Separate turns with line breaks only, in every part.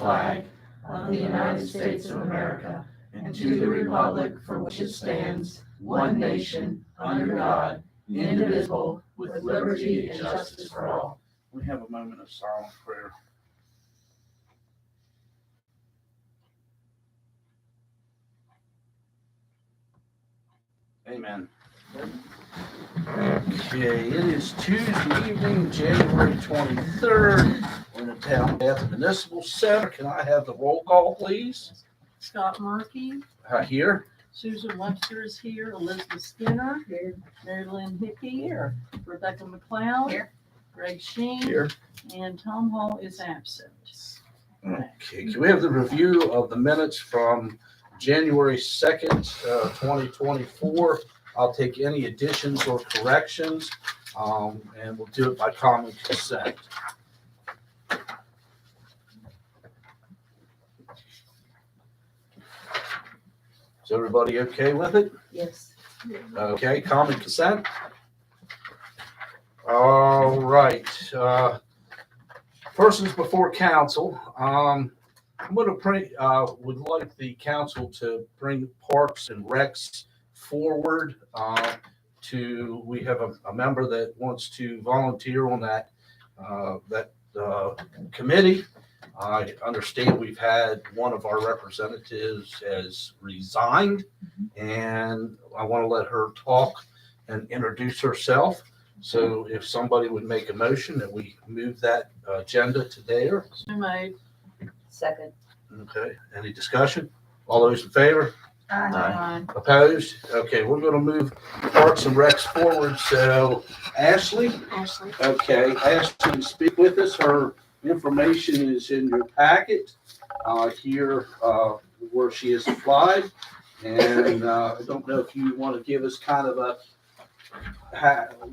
flag of the United States of America and to the republic for which it stands, one nation, under God, indivisible, with liberty and justice for all.
We have a moment of silent prayer. Amen. Okay, it is Tuesday evening, January 23rd. We're in the Town Bath Municipal Center. Can I have the roll call, please?
Scott Murphy,
Here.
Susan Webster is here, Elizabeth Skinner, Mary Lynn Hickey here, Rebecca McLeod here, Greg Sheen
Here.
and Tom Hall is absent.
Okay, can we have the review of the minutes from January 2nd, 2024? I'll take any additions or corrections, and we'll do it by common consent. Is everybody okay with it?
Yes.
Okay, common consent. All right. Persons before council. I'm going to would like the council to bring Parks and Recs forward. We have a member that wants to volunteer on that committee. I understand we've had one of our representatives has resigned, and I want to let her talk and introduce herself. So if somebody would make a motion that we move that agenda to there.
So made.
Second.
Okay, any discussion? All those in favor?
Aye.
Opposed? Okay, we're going to move Parks and Recs forward. So Ashley? Okay, Ashley can speak with us. Her information is in your packet here where she has applied. And I don't know if you want to give us kind of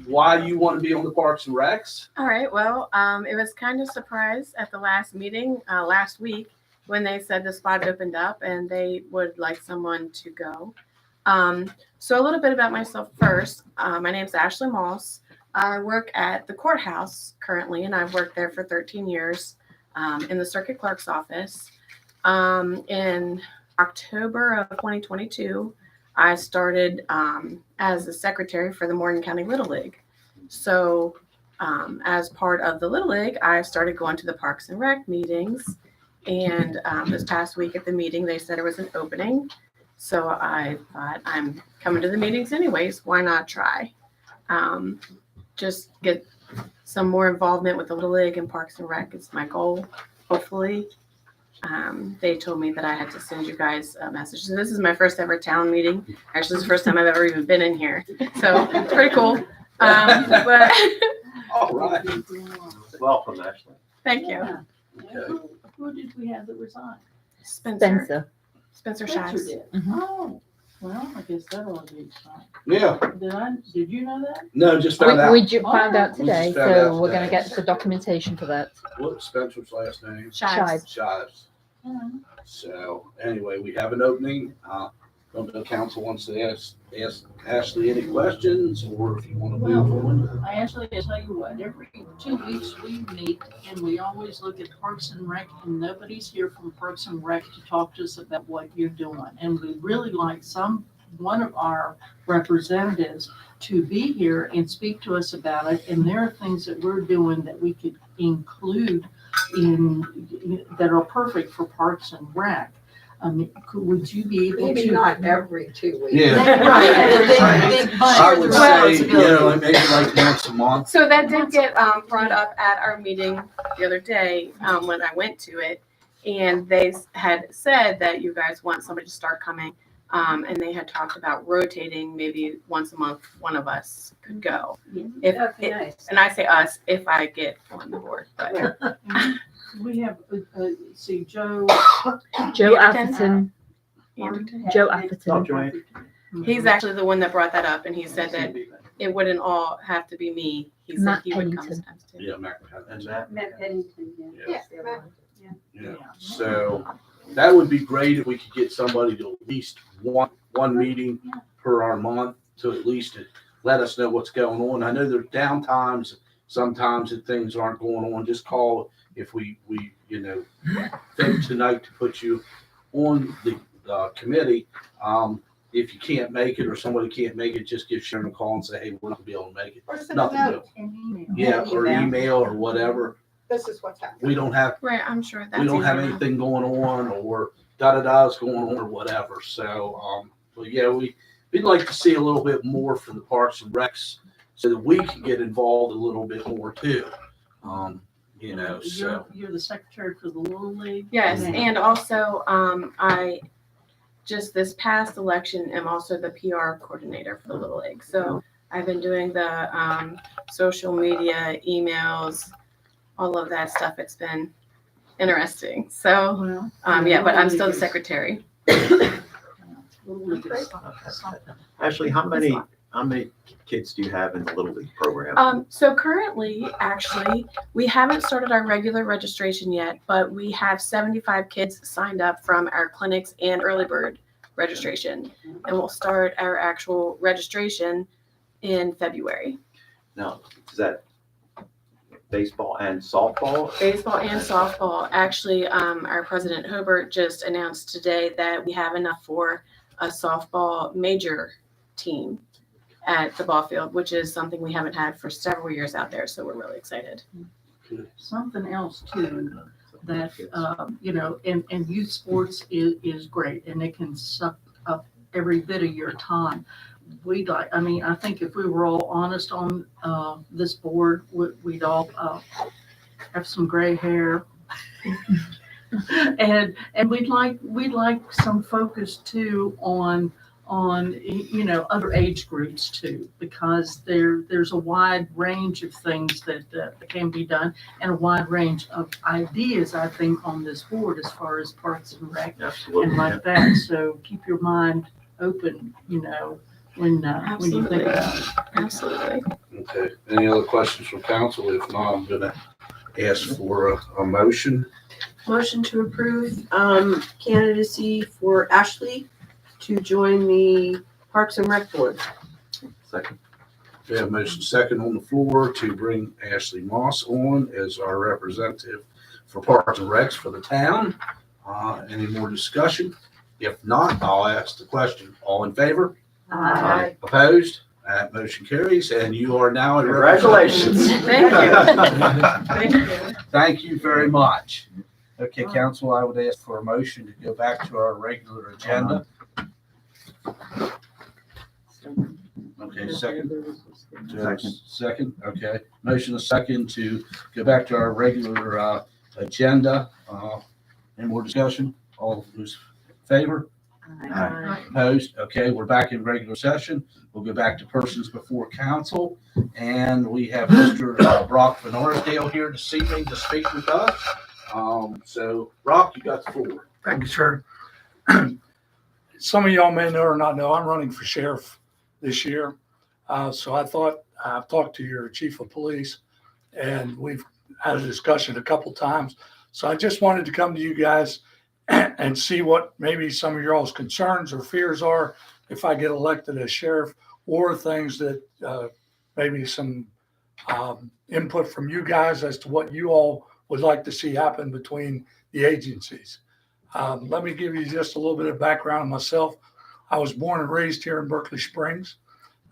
why you want to be on the Parks and Recs.
All right. Well, it was kind of surprised at the last meeting last week when they said the spot opened up and they would like someone to go. So a little bit about myself first. My name's Ashley Moss. I work at the courthouse currently, and I've worked there for 13 years in the circuit clerk's office. In October of 2022, I started as the secretary for the Morgan County Little League. So as part of the Little League, I started going to the Parks and Rec meetings. And this past week at the meeting, they said there was an opening. So I thought, I'm coming to the meetings anyways. Why not try? Just get some more involvement with the Little League and Parks and Rec is my goal, hopefully. They told me that I had to send you guys a message. So this is my first ever town meeting. Actually, it's the first time I've ever even been in here. So it's pretty cool. But
All right.
Welcome, Ashley.
thank you.
Yeah.
Okay.
Who did we have that resigned?
Spencer
Spencer
Shives.
did.
Mhm.
Oh, well, I guess that'll be fine.
Yeah.
Did you know that?
No, just found out.
We found out
We
today,
just found out
so we're going
today.
to get the documentation for that.
What's Spencer's last name?
Shives.
Shives. So anyway, we have an opening. Don't know if council wants to ask Ashley any questions, or if you want to move on.
I actually tell you what, every 2 weeks we meet and we always look at Parks and Rec, and nobody's here from Parks and Rec to talk to us about what you're doing. And we really like one of our representatives to be here and speak to us about it. And there are things that we're doing that we could include that are perfect for Parks and Rec. Would you be able to?
Maybe not every 2 weeks.
Yeah. I would say, maybe like once a month.
So that did get brought up at our meeting the other day when I went to it. And they had said that you guys want somebody to start coming. And they had talked about rotating, maybe once a month, one of us could go.
That'd be nice.
And I say us if I get on the board. But
We have, see, Joe.
Joe
Anderton.
Atherton. Joe
Oh,
Atherton.
Joanne.
He's actually the one that brought that up, and he said that it wouldn't all have to be me. He said
Matt
he would come
Pennington.
sometimes too.
Yeah, Matt.
And that,
Matt Pennington,
Yeah.
Yeah.
So that would be great if we could get somebody to at least one meeting per our month to at least let us know what's going on. I know there's downtimes sometimes if things aren't going on. Just call if we, think tonight to put you on the, committee, if you can't make it or somebody can't make it, just give Sharon a call and say, hey, we're not gonna be able to make it.
Or send a
Nothing to
note.
An email.
Yeah, or email or whatever.
This is what's happening.
We don't have,
Right, I'm sure that's.
we don't have
easier.
anything going on or da-da-da's going on or whatever. So, but yeah, we'd like to see a little bit more from the Parks and Recs so that we can get involved a little bit more too. So.
You're the secretary for the Little League?
Yes,
Yeah.
and also, I just this past election am also the PR coordinator for the Little League. So I've been doing the social media, emails, all of that stuff. It's been interesting. So,
Well,
yeah, but I'm still the
Little League is-
secretary.
Little League is something.
Ashley, how many kids do you have in the Little League program?
So currently, actually, we haven't started our regular registration yet, but we have 75 kids signed up from our clinics and early bird registration. And we'll start our actual registration in February.
Now, is that baseball and softball?
Baseball and softball. Actually, our president Hobart just announced today that we have enough for a softball major team at the ball field, which is something we haven't had for several years out there. So we're really excited.
Something else too, that, and youth sports is great and it can suck up every bit of your time. I think if we were all honest on, this board, we'd all, have some gray hair. And we'd like some focus too on, other age groups too, because there's a wide range of things that can be done and a wide range of ideas, I think, on this board as far as Parks and Rec
Absolutely.
and like that. So keep your mind open, when you think about it.
Absolutely.
Okay, any other questions from council? If not, I'm gonna ask for a motion.
Motion to approve candidacy for Ashley to join the Parks and Rec Board.
Second.
We have motion second on the floor to bring Ashley Moss on as our representative for Parks and Recs for the town. Any more discussion? If not, I'll ask the question. All in favor?
Aye.
Opposed? That motion carries, and you are now a
Congratulations.
Thank you. Thank you.
Thank you very much. Okay, council, I would ask for a motion to go back to our regular agenda. Okay, second. Second, okay. Motion a second to go back to our regular agenda. Any more discussion? All those in favor? Opposed? Okay, we're back in regular session. We'll go back to persons before council. And we have Mr. Brock Van Arsdale here this evening to speak with us. So Brock, you got the floor.
Thank you, sir. Some of y'all may know or not know, I'm running for sheriff this year. So I thought, I've talked to your chief of police and we've had a discussion a couple times. So I just wanted to come to you guys and see what maybe some of your all's concerns or fears are if I get elected as sheriff, or things that maybe some input from you guys as to what you all would like to see happen between the agencies. Let me give you just a little bit of background on myself. I was born and raised here in Berkeley Springs.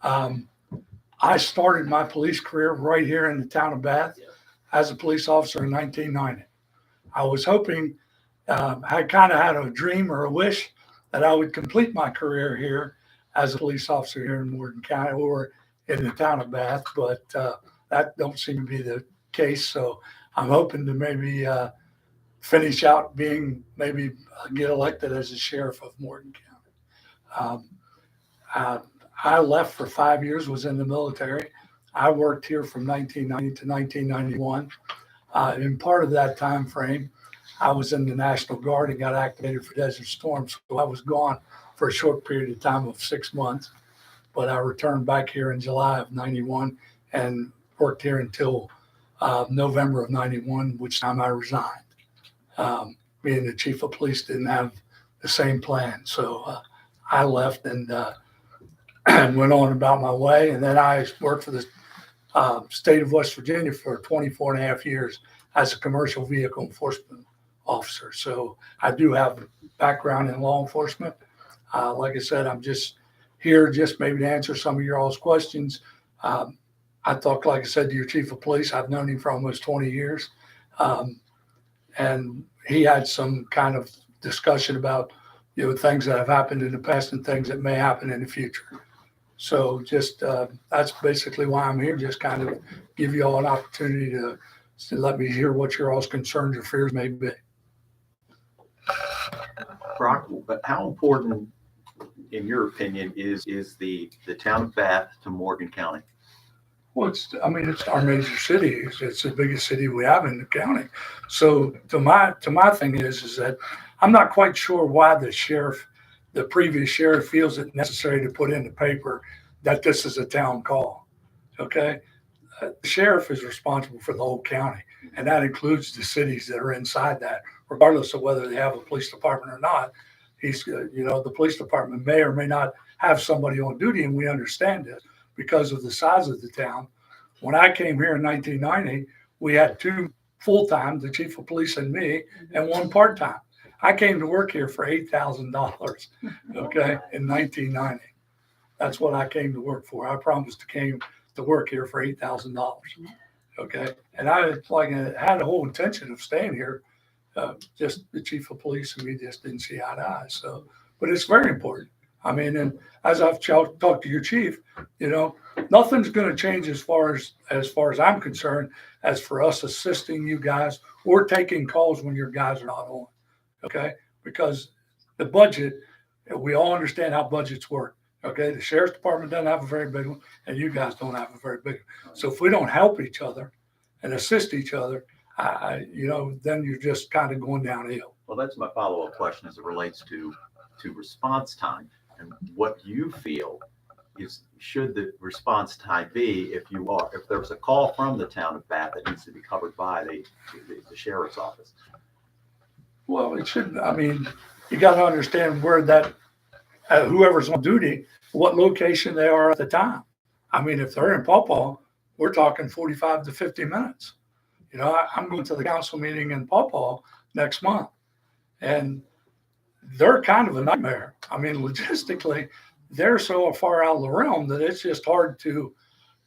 I started my police career right here in the town of Bath as a police officer in 1990. I was hoping, I kind of had a dream or a wish that I would complete my career here as a police officer here in Morgan County or in the town of Bath, but that don't seem to be the case. So I'm hoping to maybe finish out being, maybe get elected as a sheriff of Morgan County. I left for 5 years, was in the military. I worked here from 1990 to 1991. In part of that time frame, I was in the National Guard and got activated for Desert Storm. So I was gone for a short period of time of 6 months, but I returned back here in July of 91 and worked here until November of 91, which time I resigned. Being the chief of police didn't have the same plan. So I left and went on about my way. And then I worked for the state of West Virginia for 24 and a half years as a commercial vehicle enforcement officer. So I do have a background in law enforcement. Like I said, I'm just here just maybe to answer some of your all's questions. I talked, like I said, to your chief of police. I've known him for almost 20 years. And he had some kind of discussion about, things that have happened in the past and things that may happen in the future. So just, that's basically why I'm here, just kind of give you all an opportunity to let me hear what your all's concerns or fears may be.
Brock, but how important, in your opinion, is the town of Bath to Morgan County?
Well, it's our major city. It's the biggest city we have in the county. So to my thing is that I'm not quite sure why the previous sheriff feels it necessary to put in the paper that this is a town call. Okay. The sheriff is responsible for the whole county, and that includes the cities that are inside that, regardless of whether they have a police department or not. The police department may or may not have somebody on duty, and we understand it because of the size of the town. When I came here in 1990, we had 2 full-time, the chief of police and me, and 1 part-time. I came to work here for $8,000, okay, in 1990. That's what I came to work for. I promised to work here for $8,000, okay? And I had a whole intention of staying here. Just the chief of police and me just didn't see eye to eye. So, but it's very important. And as I've talked to your chief, nothing's going to change as far as I'm concerned, as for us assisting you guys or taking calls when your guys are not on. Okay. Because the budget, we all understand how budgets work. Okay. The sheriff's department doesn't have a very big one, and you guys don't have a very big one. So if we don't help each other and assist each other, then you're just kind of going downhill.
Well, that's my follow-up question as it relates to response time, and what you feel should the response time be if there's a call from the town of Bath that needs to be covered by the sheriff's office.
Well, it should. You got to understand where that whoever's on duty, what location they are at the time. If they're in Paw Paw, we're talking 45 to 50 minutes. I'm going to the council meeting in Paw Paw next month, and they're kind of a nightmare. Logistically, they're so far out of the realm that it's just hard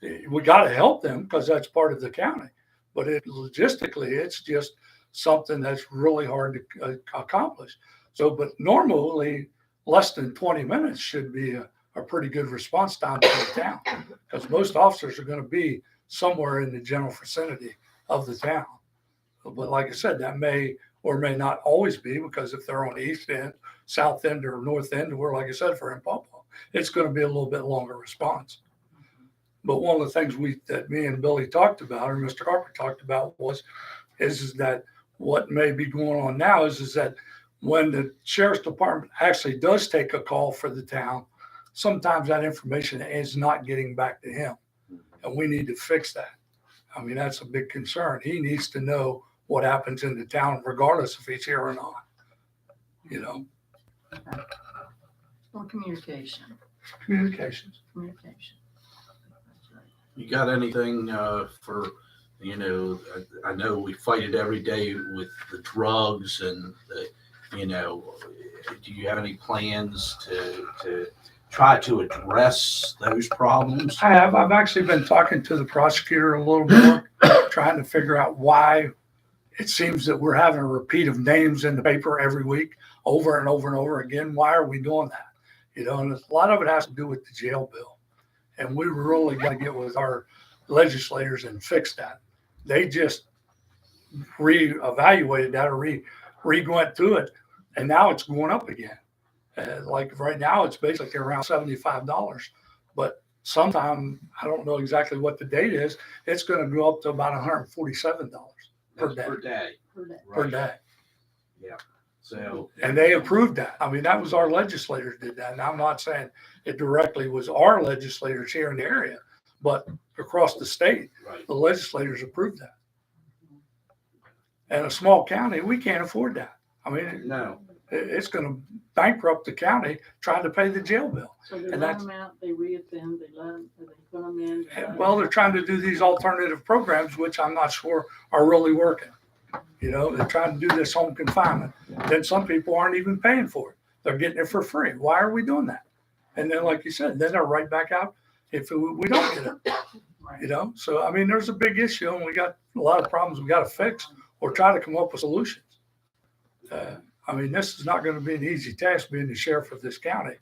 we got to help them because that's part of the county. But logistically, it's just something that's really hard to accomplish. So, but normally less than 20 minutes should be a pretty good response time for the town, because most officers are going to be somewhere in the general vicinity of the town. But like I said, that may or may not always be, because if they're on the east end, south end, or north end, or like I said, for Paw Paw, it's going to be a little bit longer response. But one of the things that me and Billy talked about, or Mr. Harper talked about, is that what may be going on now is that when the sheriff's department actually does take a call for the town, sometimes that information is not getting back to him, and we need to fix that. That's a big concern. He needs to know what happens in the town, regardless if he's here or not.
Or communication.
Communications.
Communication. That's right.
You got anything for, I know we fight it every day with the drugs and do you have any plans to try to address those problems?
I have. I've actually been talking to the prosecutor a little more, trying to figure out why it seems that we're having a repeat of names in the paper every week, over and over and over again. Why are we doing that? And a lot of it has to do with the jail bill. And we really got to get with our legislators and fix that. They just reevaluated that, or went through it, and now it's going up again. Like right now, it's basically around $75. But sometime, I don't know exactly what the date is, it's going to go up to about $147 per day.
Per day.
Per day.
Yeah. So.
And they approved that. That was our legislators did that. And I'm not saying it directly was our legislators here in the area, but across the state,
Right.
the legislators approved that. And a small county, we can't afford that.
No.
It's gonna bankrupt the county trying to pay the jail bill.
So they
And
let
that's-
them out, they reoffend, they put them in.
Well, they're trying to do these alternative programs, which I'm not sure are really working. You know, they're trying to do this home confinement. Then some people aren't even paying for it. They're getting it for free. Why are we doing that? And then, like you said, then they're right back out if we don't get it. You know, so I mean, there's a big issue, and we got a lot of problems we got to fix or try to come up with solutions. I mean, this is not going to be an easy task being the sheriff of this county.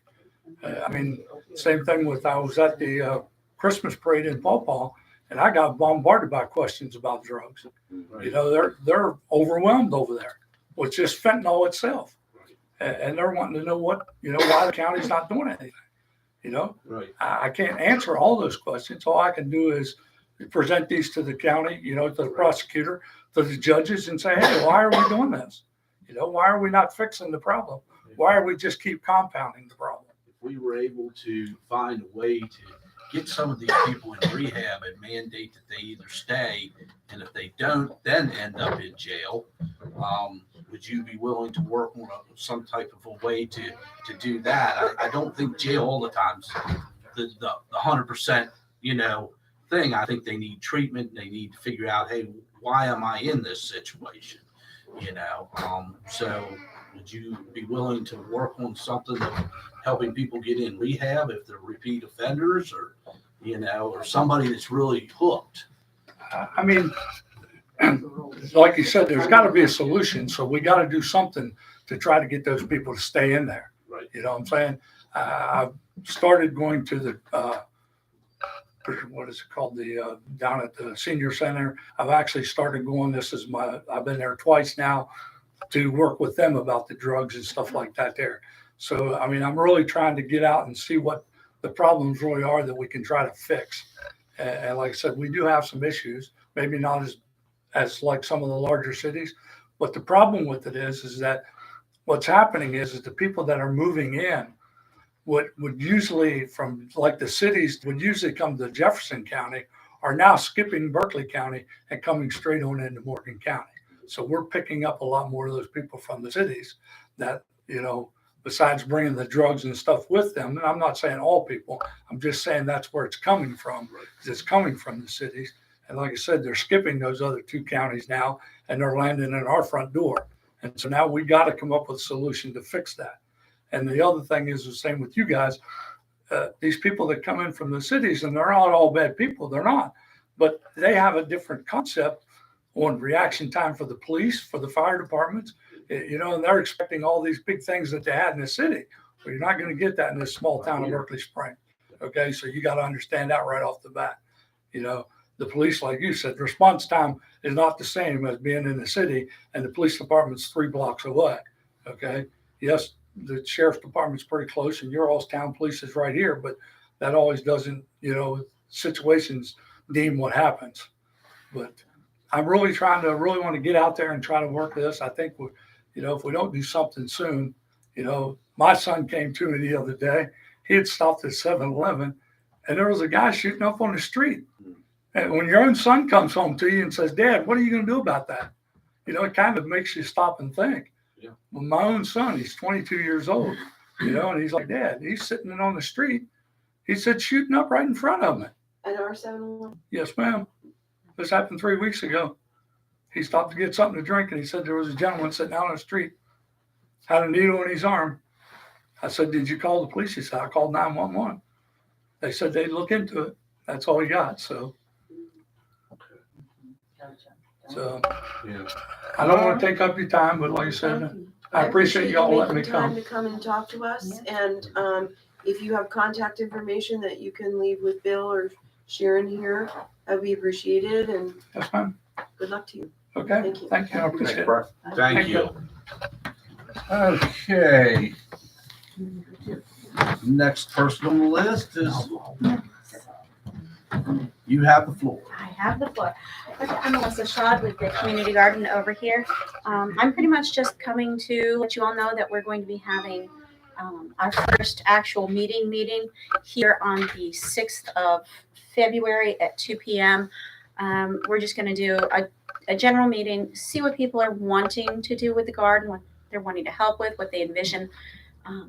I mean, same thing with I was at the Christmas parade in Paw Paw, and I got bombarded by questions about drugs. You know, they're overwhelmed over there with just fentanyl itself, and they're wanting to know what, you know, why the county's not doing anything. You know,
Right.
I can't answer all those questions. All I can do is present these to the county, you know, to the prosecutor, to the judges, and say, hey, why are we doing this? You know, why are we not fixing the problem? Why are we just keep compounding the problem?
If we were able to find a way to get some of these people in rehab and mandate that they either stay, and if they don't, then end up in jail, would you be willing to work on some type of a way to do that? I don't think jail all the time's the 100%, you know, thing. I think they need treatment. They need to figure out, hey, why am I in this situation? You know, so would you be willing to work on something of helping people get in rehab if they're repeat offenders, or, you know, or somebody that's really hooked?
I mean, like you said, there's got to be a solution. So we got to do something to try to get those people to stay in there.
Right.
You know what I'm saying? I've started going to the, what is it called? The, down at the senior center. I've actually started going, I've been there twice now to work with them about the drugs and stuff like that there. So, I mean, I'm really trying to get out and see what the problems really are that we can try to fix. And like I said, we do have some issues, maybe not as like some of the larger cities, but the problem with it is that what's happening is the people that are moving in would usually from like the cities would usually come to Jefferson County are now skipping Berkeley County and coming straight on into Morgan County. So we're picking up a lot more of those people from the cities that, you know, besides bringing the drugs and stuff with them. And I'm not saying all people, I'm just saying that's where it's coming from. It's coming from the cities. And like I said, they're skipping those other two counties now and they're landing at our front door. And so now we got to come up with a solution to fix that. And the other thing is the same with you guys. These people that come in from the cities, and they're not all bad people, they're not, but they have a different concept on reaction time for the police, for the fire departments, you know, and they're expecting all these big things that they had in the city. Well, you're not going to get that in this small town of Berkeley Springs. Okay, so you got to understand that right off the bat. You know, the police, like you said, response time is not the same as being in the city, and the police department's 3 blocks away. Okay, yes, the sheriff's department's pretty close, and your all's town police is right here, but that always doesn't, you know, situations deem what happens. But I'm really want to get out there and try to work this. I think we, you know, if we don't do something soon, you know, my son came to me the other day. He had stopped at 7-Eleven, and there was a guy shooting up on the street. And when your own son comes home to you and says, Dad, what are you going to do about that? You know, it kind of makes you stop and think.
Yeah.
Well, my own son, he's 22 years old, you know, and he's like, Dad, he's sitting on the street. He said, shooting up right in front of me.
At our 7-Eleven?
Yes, ma'am. This happened 3 weeks ago. He stopped to get something to drink, and he said there was a gentleman sitting out on the street, had a needle in his arm. I said, did you call the police? He said, I called 911. They said they'd look into it. That's all he got. So
Yeah.
I don't want to take up your time, but like I said, I appreciate y'all letting me
making time
come.
to come and talk to us. And if you have contact information that you can leave with Bill or Sharon here, that'd be appreciated. And
Yes, ma'am.
good luck to you.
Okay.
Thank you.
Thank you. I appreciate it.
Thank
Thank
you. Okay. Next person on the list is, you have the floor.
I have the floor. Okay, I'm Melissa Schad with the Community Garden over here. I'm pretty much just coming to let you all know that we're going to be having our first actual meeting here on the 6th of February at 2 p.m. We're just going to do a general meeting, see what people are wanting to do with the garden, what they're wanting to help with, what they envision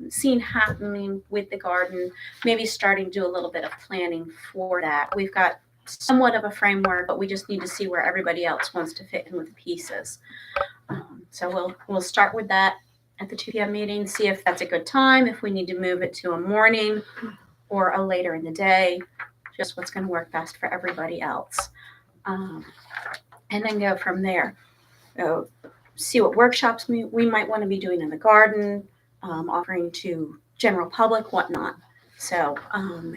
seeing happening with the garden, maybe starting to do a little bit of planning for that. We've got somewhat of a framework, but we just need to see where everybody else wants to fit in with the pieces. So we'll start with that at the 2 p.m. meeting, see if that's a good time, if we need to move it to a morning or a later in the day, just what's going to work best for everybody else. And then go from there. So see what workshops we might want to be doing in the garden, offering to general public, whatnot. So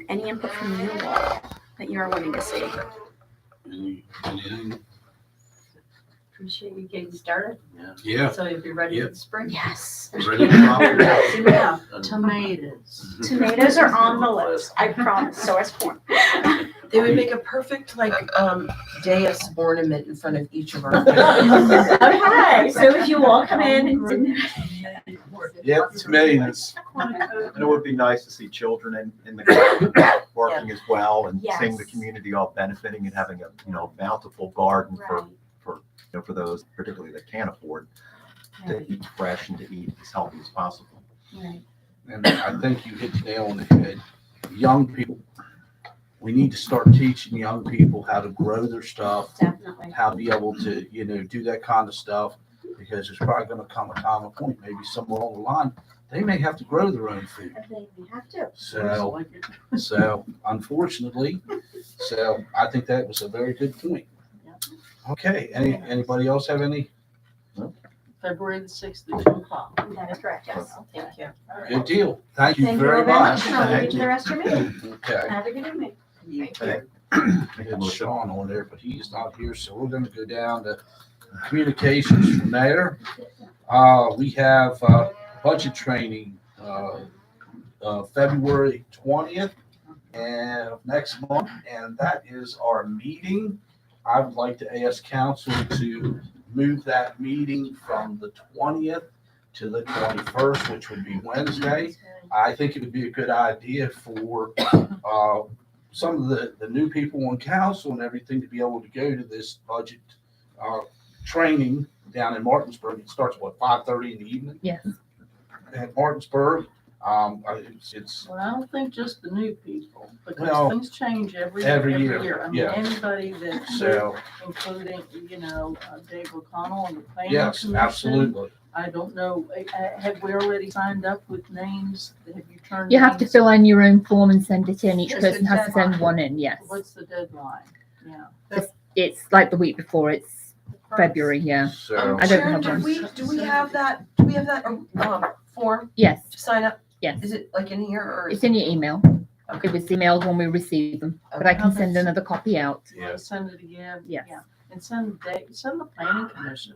any input from you all that you're wanting to see?
Anything?
Appreciate you getting started.
Yeah.
So if you're ready for the spring.
Yes.
Ready to rock?
See, we have tomatoes.
Tomatoes are on the list, I promise, so is corn.
They would make a perfect dais ornament in front of each of our.
Okay, so if you all come in,
Yep, tomatoes.
And it would be nice to see children in the garden working as well, and seeing the
Yes.
community all benefiting and having a, bountiful garden for those particularly that can't afford to eat fresh and to eat as healthy as possible.
Right.
And I think you hit the nail on the head. Young people, we need to start teaching young people how to grow their stuff,
Definitely.
how to be able to, do that kind of stuff, because there's probably going to come a time and point, maybe somewhere along the line, they may have to grow their own food.
They have to.
So unfortunately, I think that was a very good point. Okay, anybody else have any?
February the 6th at 2 o'clock.
That is correct, yes.
Thank you.
Good deal. Thank you
Thank you
very
all very much.
much.
and I'll leave you
Thank
to
you.
the rest of your meeting.
Okay.
Have a good evening.
Thank
Okay.
We had Sean on there, but he's not here, so we're gonna go down to communications from there. We have, budget training, February 20th and next month, and that is our meeting. I would like to ask council to move that meeting from the 20th to the 21st, which would be Wednesday. I think it would be a good idea for, some of the new people on council and everything to be able to go to this budget training down in Martinsburg. It starts, 5:30 in the evening
Yes.
at Martinsburg. It's
Well, I don't think just the new people, because
Well,
things change every
every
year.
year,
I mean,
yeah.
anybody that,
so,
including, Dave O'Connell and the planning
yes,
commission.
absolutely.
I don't know, have we already signed up with names? Have you turned?
You have to
names?
fill in your own form and send it in. Each
Is it
person has to send
deadline?
one in, yes.
What's the deadline? Yeah.
It's like the week before, it's February, yeah.
So,
I don't
Sharon,
have one.
do we have that form
Yes,
to sign up?
yes.
Is it in here or?
It's in your email.
Okay.
It was emailed when we received them, but I can send another copy out.
yeah.
Send it again?
Yes.
Yeah. And send the planning commission.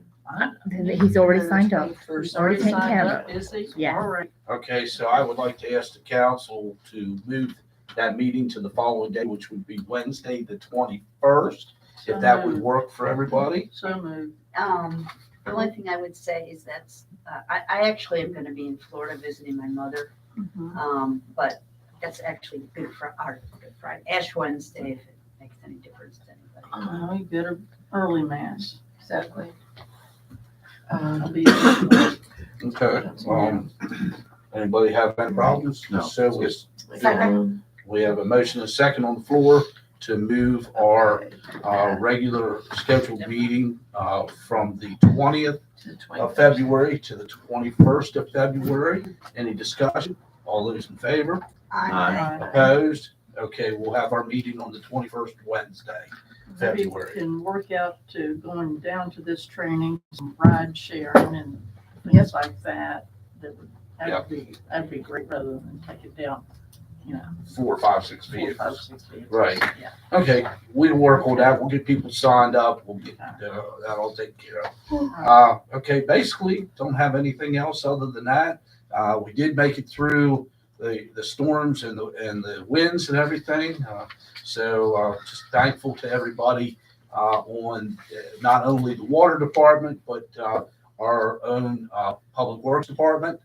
He's already signed up.
He's
already taken
signed
care of
up, is he?
Yeah.
All right.
Okay, so I would like to ask the council to move that meeting to the following day, which would be Wednesday, the 21st, if that would work for everybody.
So moved.
The only thing I would say is that's, I actually am gonna be in Florida visiting my mother. But that's actually Good Friday, Ash Wednesday, if it makes any difference to anybody.
You better early mass.
Exactly.
I'll be-
Okay, anybody have any problems?
No.
So
Second.
we have a motion and a second on the floor to move our regular scheduled meeting from the 20th of February to the 21st of February. Any discussion? All those in favor?
Aye.
Opposed? Okay, we'll have our meeting on the 21st Wednesday.
Maybe we
February.
can work out to going down to this training, some ride sharing and things like that. That'd be great rather than take it down,
4, 5, 6
4,
vehicles.
5, 6 vehicles.
Right.
Yeah.
Okay, we'll work on that. We'll get people signed up. We'll get that all taken care of. Okay, basically, don't have anything else other than that. We did make it through the storms and the winds and everything. So just thankful to everybody on not only the water department, but our own public works department.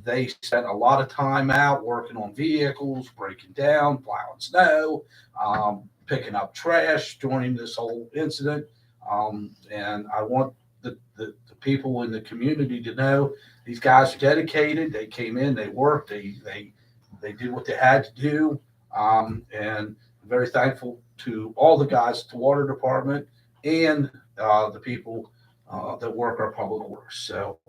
They spent a lot of time out working on vehicles, breaking down, plowing snow, picking up trash during this whole incident. And I want the people in the community to know these guys are dedicated. They came in, they worked, they did what they had to do. And I'm very thankful to all the guys at the water department and the people that work our public works. So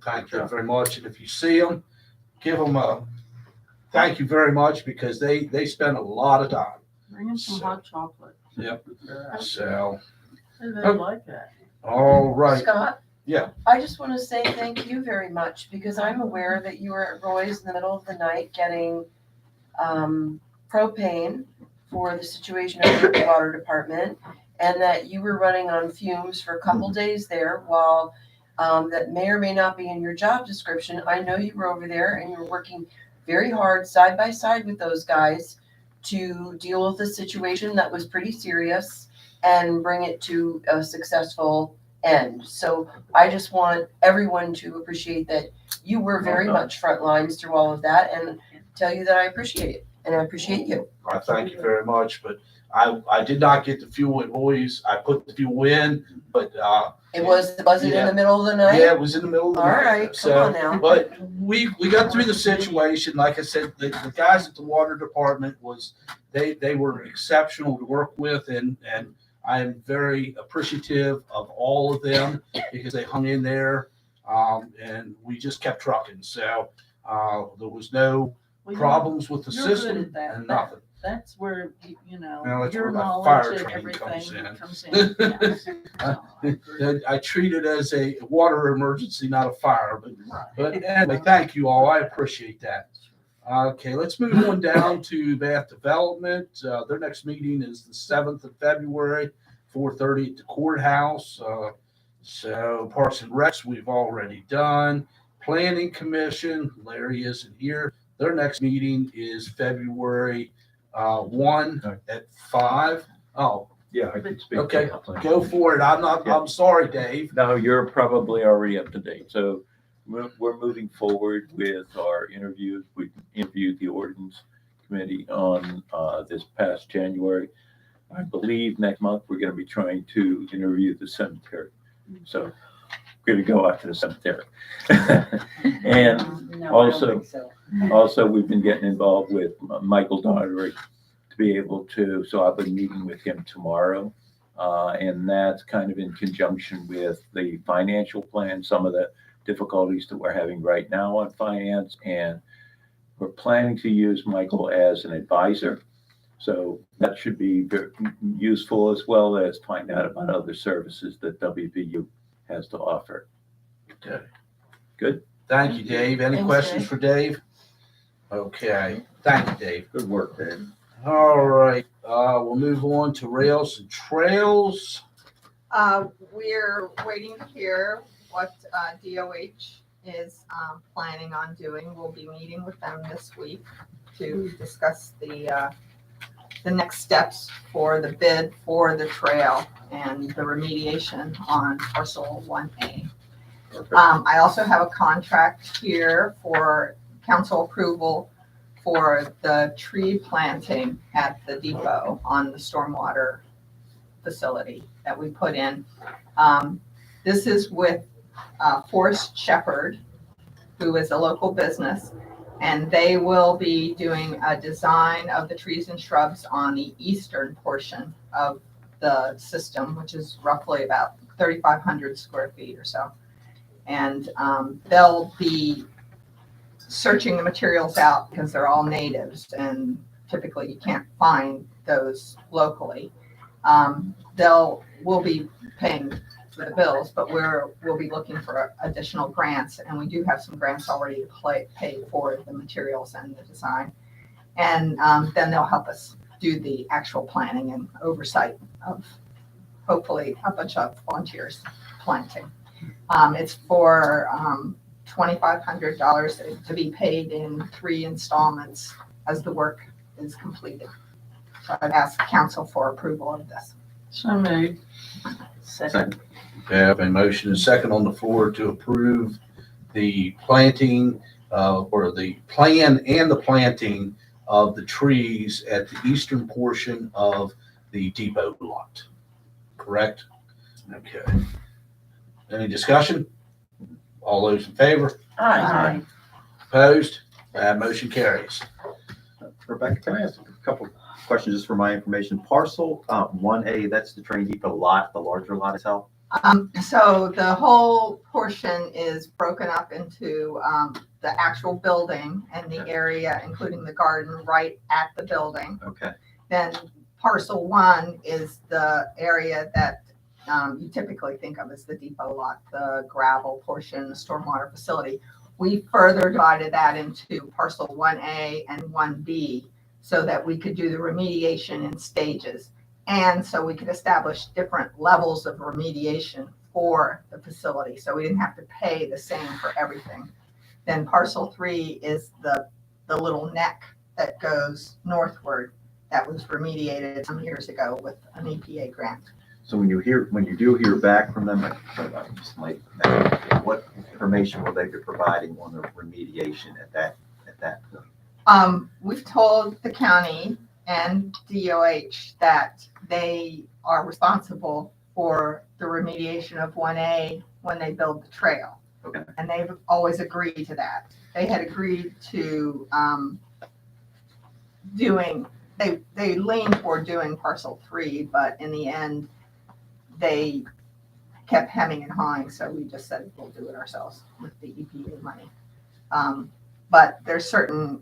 thank you very much. And if you see them, give them a thank you very much, because they spend a lot of time.
Bring in some hot chocolate.
Yep. So,
They like that.
all right.
Scott?
Yeah.
I just want to say thank you very much, because I'm aware that you were at Roy's in the middle of the night getting propane for the situation over at the water department, and that you were running on fumes for a couple days there while that may or may not be in your job description. I know you were over there and you were working very hard side by side with those guys to deal with a situation that was pretty serious and bring it to a successful end. So I just want everyone to appreciate that you were very much front lines through all of that, and tell you that I appreciate it and I appreciate you.
I thank you very much, but I did not get the fuel at Roy's. I put the fuel in, but
It wasn't in
Yeah.
the middle of the night?
yeah, it was in the middle of the
All
night.
right, come
So,
on now.
but we got through the situation. Like I said, the guys at the water department they were exceptional to work with, and I am very appreciative of all of them, because they hung in there, and we just kept trucking. So there was no
Well,
problems with the
you're good
system
at that.
and nothing.
That's where,
Well, that's
your
where my fire
knowledge and
training comes
everything
in.
comes in. Yes. So, I agree.
I treat it as a water emergency, not a fire,
Right.
but anyway, thank you all. I appreciate that. Okay, let's move on down to Bath Development. Their next meeting is the 7th of February, 4:30 at the courthouse. So Parks and Recs, we've already done. Planning Commission, Larry isn't here. Their next meeting is February 1 at 5. Oh,
Yeah, I can speak.
okay,
to that.
go for it. I'm sorry, Dave.
No, you're probably already up to date. So we're moving forward with our interviews. We interviewed the ordinance committee on this past January. I believe next month we're going to be trying to interview the cemetery. So we're going to go out to the cemetery. And
No, I don't
also,
think so.
also, we've been getting involved with Michael Daugherty to be able to, so I'll be meeting with him tomorrow. And that's kind of in conjunction with the financial plan, some of the difficulties that we're having right now on finance. And we're planning to use Michael as an advisor. So that should be very useful, as well as find out about other services that WVU has to offer.
Okay.
Good.
Thank you, Dave. Any
Thanks,
questions
Dave.
for Dave? Okay, thank you, Dave.
Good work, Dave.
All right, we'll move on to Rails and Trails.
We're waiting to hear what DOH is planning on doing. We'll be meeting with them this week to discuss the next steps for the bid for the trail and the remediation on parcel 1A. I also have a contract here for council approval for the tree planting at the depot on the stormwater facility that we put in. This is with Forest Shepherd, who is a local business, and they will be doing a design of the trees and shrubs on the eastern portion of the system, which is roughly about 3,500 square feet or so. And they'll be searching the materials out because they're all natives, and typically you can't find those locally. We'll be paying for the bills, but we'll be looking for additional grants, and we do have some grants already to pay for the materials and the design. And then they'll help us do the actual planning and oversight of hopefully a bunch of volunteers planting. It's for $2,500 to be paid in 3 installments as the work is completed. So I'd ask council for approval of this.
So moved. Second.
Okay, I have a motion and second on the floor to approve the planting, or the plan and the planting of the trees at the eastern portion of the depot lot. Correct? Okay. Any discussion? All those in favor?
Aye.
Opposed? Motion carries.
Rebecca, can I ask a couple questions just for my information? Parcel 1A, that's the train depot lot, the larger lot itself?
So the whole portion is broken up into, the actual building and the area, including the garden right at the building.
Okay.
Then parcel 1 is the area that, you typically think of as the depot lot, the gravel portion, the stormwater facility. We further divided that into parcel 1A and 1B so that we could do the remediation in stages. And so we could establish different levels of remediation for the facility. So we didn't have to pay the same for everything. Then parcel 3 is the little neck that goes northward that was remediated some years ago with an EPA grant.
So when you do hear back from them, what information will they be providing on the remediation at that point?
We've told the county and DOH that they are responsible for the remediation of 1A when they build the trail.
Okay.
And they've always agreed to that. They had agreed to they leaned toward doing parcel 3, but in the end, they kept hemming and hawing, so we just said we'll do it ourselves with the EPA money. But there's certain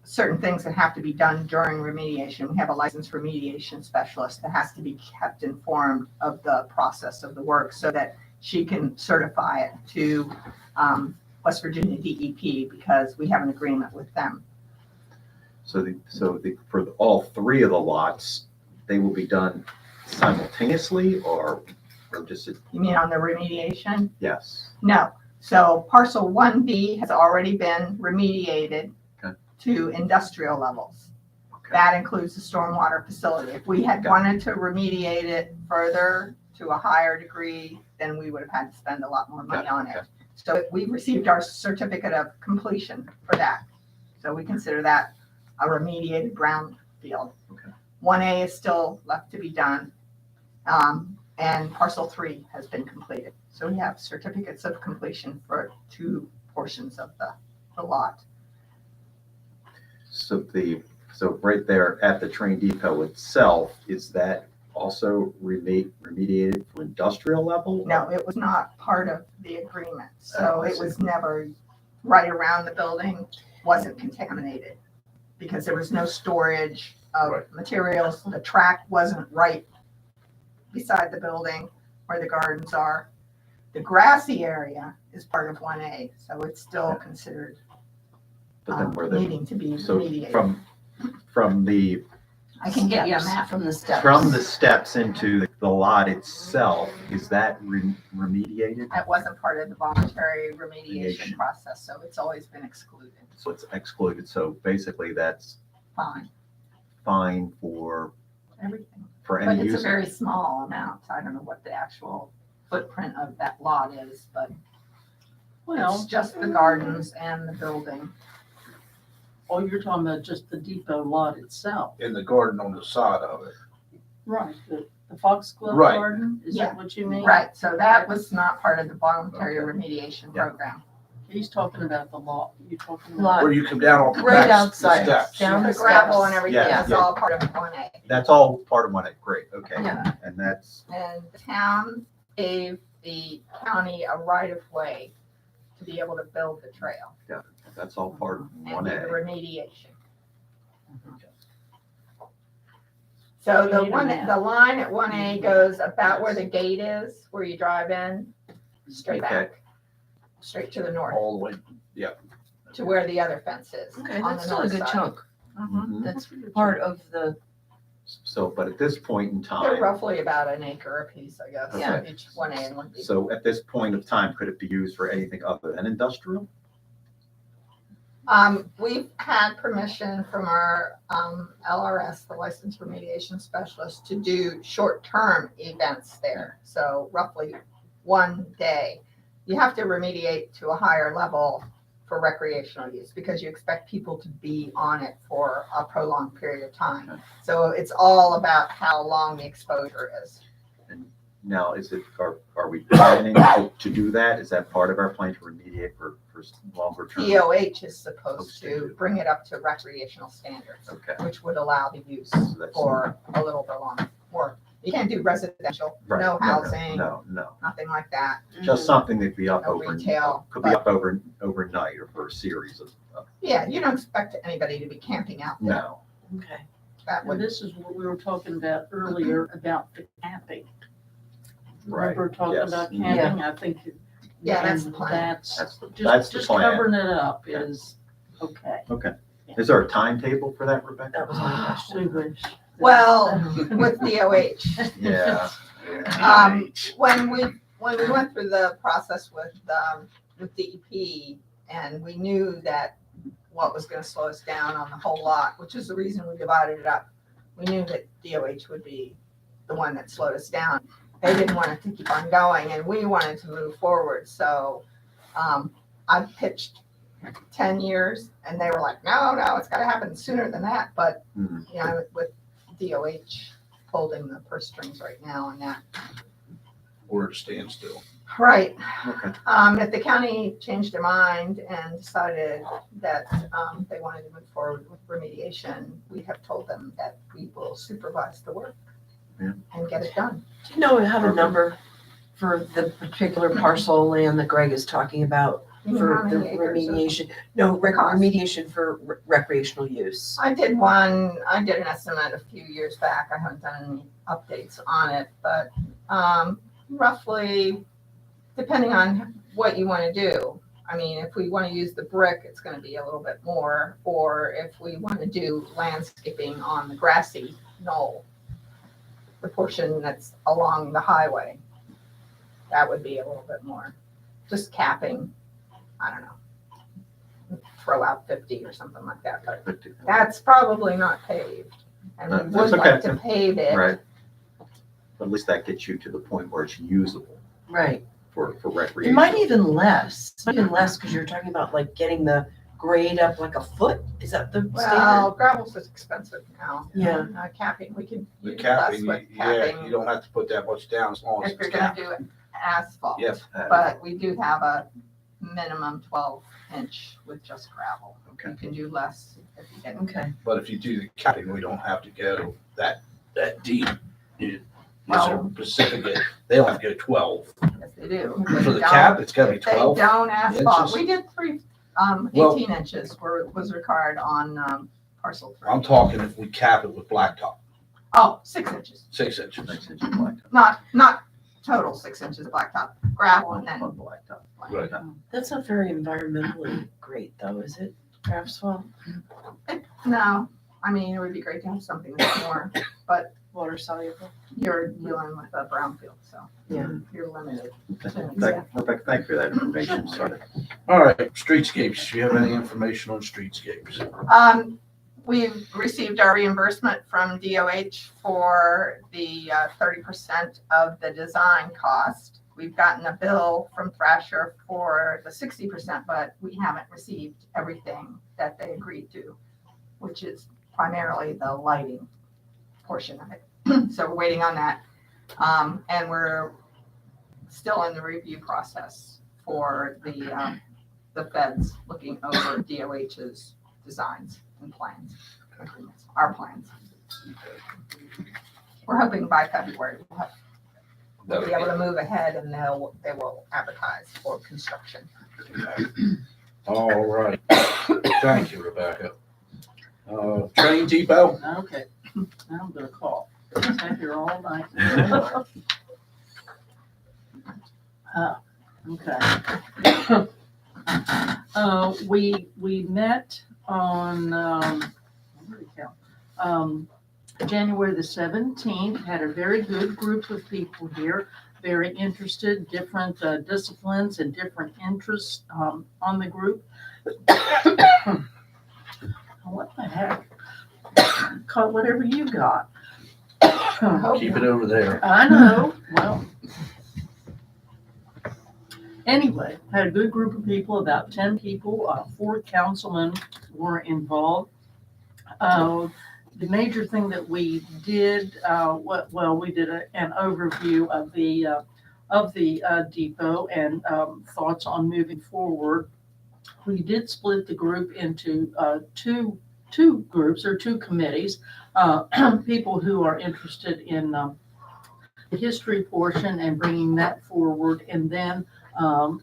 things that have to be done during remediation. We have a licensed remediation specialist that has to be kept informed of the process of the work so that she can certify it to West Virginia DEP because we have an agreement with them.
For all 3 of the lots, they will be done simultaneously or just?
You mean on the remediation?
Yes.
No. So parcel 1B has already been remediated to industrial levels.
Okay.
That includes the stormwater facility. If we had wanted to remediate it further to a higher degree, then we would have had to spend a lot more money on it. So we received our certificate of completion for that. So we consider that a remediated brownfield.
Okay.
1A is still left to be done. And parcel 3 has been completed. So we have certificates of completion for 2 portions of the lot.
So right there at the train depot itself, is that also remediated to industrial level?
No, it was not part of the agreement.
Oh,
So
I
it
see.
was never right around the building, wasn't contaminated because there was no storage of
Right.
materials. The track wasn't right beside the building where the gardens are. The grassy area is part of 1A, so it's still considered
But then where the,
needing to be
so
remediated.
from the
I can get you a map from the steps.
From the steps into the lot itself, is that remediated?
That wasn't part of the voluntary remediation
Remediation.
process, so it's always been excluded.
So it's excluded. So basically that's
Fine,
fine for
everything.
for
But
any
it's a
user.
very small amount. I don't know what the actual footprint of that lot is, but
Well,
it's just the gardens and the building.
oh, you're talking about just the depot lot itself.
In the garden on the side of it.
Right. The Foxglove
Right.
Garden, is
Yeah.
that what you mean?
Right, so that was not part of the voluntary remediation
Yeah.
program.
He's talking about the lot, you're talking about.
Lot.
Where you come down off the
Right
back,
outside,
the steps.
down
The
the
gravel
steps.
and everything
Yeah,
is
yeah.
all part of 1A.
That's all part of it. Great. Okay.
Yeah.
And that's
And the town gave the county a right of way to be able to build the trail
that's all part of
and do the
1A.
remediation. So
We
the
need a
one,
map.
the line at 1A goes about where the gate is, where you drive in, straight
Okay.
back, straight to the north,
All the way.
to where the other fence is.
Okay,
on
that's
the
still a
north
good
side.
chunk.
Mhm.
That's part of the,
So, but at this point in
They're
time,
roughly about an acre apiece, I guess,
Yeah.
each 1A and 1B.
so at this point of time, could it be used for anything other than industrial?
We've had permission from our LRS, the licensed remediation specialist, to do short-term events there. So roughly 1 day. You have to remediate to a higher level for recreational use because you expect people to be on it for a prolonged period of time.
Okay.
So it's all about how long the exposure is.
Now, are we planning to do that? Is that part of our plan to remediate for longer term?
DOH is supposed to bring it up to recreational standards,
Okay.
which would allow the use
that's-
for a little bit longer. More, you can't do residential,
Right.
no housing,
No,
nothing like that.
just something that'd be up
No
over,
retail,
could be up overnight or for a series of,
Yeah, you don't expect anybody to be camping out there.
no.
Okay.
That
And
would,
this is what we were talking about earlier about the camping.
Right.
Remember talking
Yes.
about camping? I think.
Yeah, that's
and
the plan.
That's,
That's the
just, just
plan.
covering it up is okay.
Is there a timetable for that, Rebecca?
That was my question.
We wish.
well, with DOH,
Yeah.
when we went through the process with DEP, and we knew that what was gonna slow us down on the whole lot, which is the reason we divided it up. We knew that DOH would be the one that slowed us down. They didn't want it to keep on going, and we wanted to move forward, so, I pitched 10 years, and they were like, no, it's gotta happen sooner than that, but,
Mhm.
you know, with DOH holding the purse strings right now on that.
Or at a standstill.
Right.
Okay.
If the county changed their mind and decided that, they wanted to move forward with remediation, we have told them that we will supervise the work
Yeah.
and get it done.
Do you know, we have a number for the particular parcel of land that Greg is talking about
You know
for
how
the
many acres of-
remediation? No,
Cost.
remediation for recreational use.
I did an estimate a few years back. I haven't done any updates on it, but, roughly, depending on what you want to do. I mean, if we want to use the brick, it's going to be a little bit more, or if we want to do landscaping on the grassy knoll, the portion that's along the highway, that would be a little bit more. Just capping, I don't know, throw out 50 or something like that, but that's probably not paved. And we
That's
would like
okay.
to pave it.
Right. But at least that gets you to the point where it's usable
Right.
for
It
recreation.
might even less, because you're talking about like getting the grade up like a foot. Is that the
Well,
standard?
gravel's just expensive now.
Yeah.
Capping, we can
The
do less
capping,
with
yeah, you
capping
don't have to put that much down as long as
if
it's
you're gonna
capped.
do it asphalt.
Yep.
But we do have a minimum 12-inch with just gravel.
Okay.
You can do less if you get.
Okay.
But if you do the capping, we don't have to go that deep. Is
Well-
there specific, they don't have to go 12.
Yes, they do.
For the cap, it's gotta be
If they
12
don't asphalt,
inches?
we did 3,
Well-
18 inches was required on, parcel 3.
I'm talking if we cap it with blacktop,
Oh, 6 inches.
6 inches.
Makes sense, blacktop.
Not total 6 inches blacktop, gravel and then.
On blacktop.
Right.
That's not very environmentally great though, is it? Asphalt,
No, I mean, it would be great to have something that's more, but
water soluble.
you're dealing with a brownfield, so.
Yeah.
You're limited.
Rebecca, thank you for that information. Sorry.
All right, streetscapes. Do you have any information on streetscapes?
We've received our reimbursement from DOH for the 30% of the design cost. We've gotten a bill from Thrasher for the 60%, but we haven't received everything that they agreed to, which is primarily the lighting portion of it. So we're waiting on that. And we're still in the review process for the feds looking over DOH's designs and plans, our plans. We're hoping by February we'll be able to move ahead and they will advertise for construction.
All right. Thank you, Rebecca. Train depot?
Okay, now I'm gonna call. I sat here all night. Okay. We met on, where did it go? January the 17th, had a very good group of people here, very interested, different disciplines and different interests on the group. What the heck? Call whatever you got.
Keep it over there.
I know, well. Anyway, had a good group of people, about 10 people, 4 councilmen were involved. the major thing that we did, we did an overview of the depot and thoughts on moving forward. We did split the group into two groups or two committees. People who are interested in the history portion and bringing that forward, and then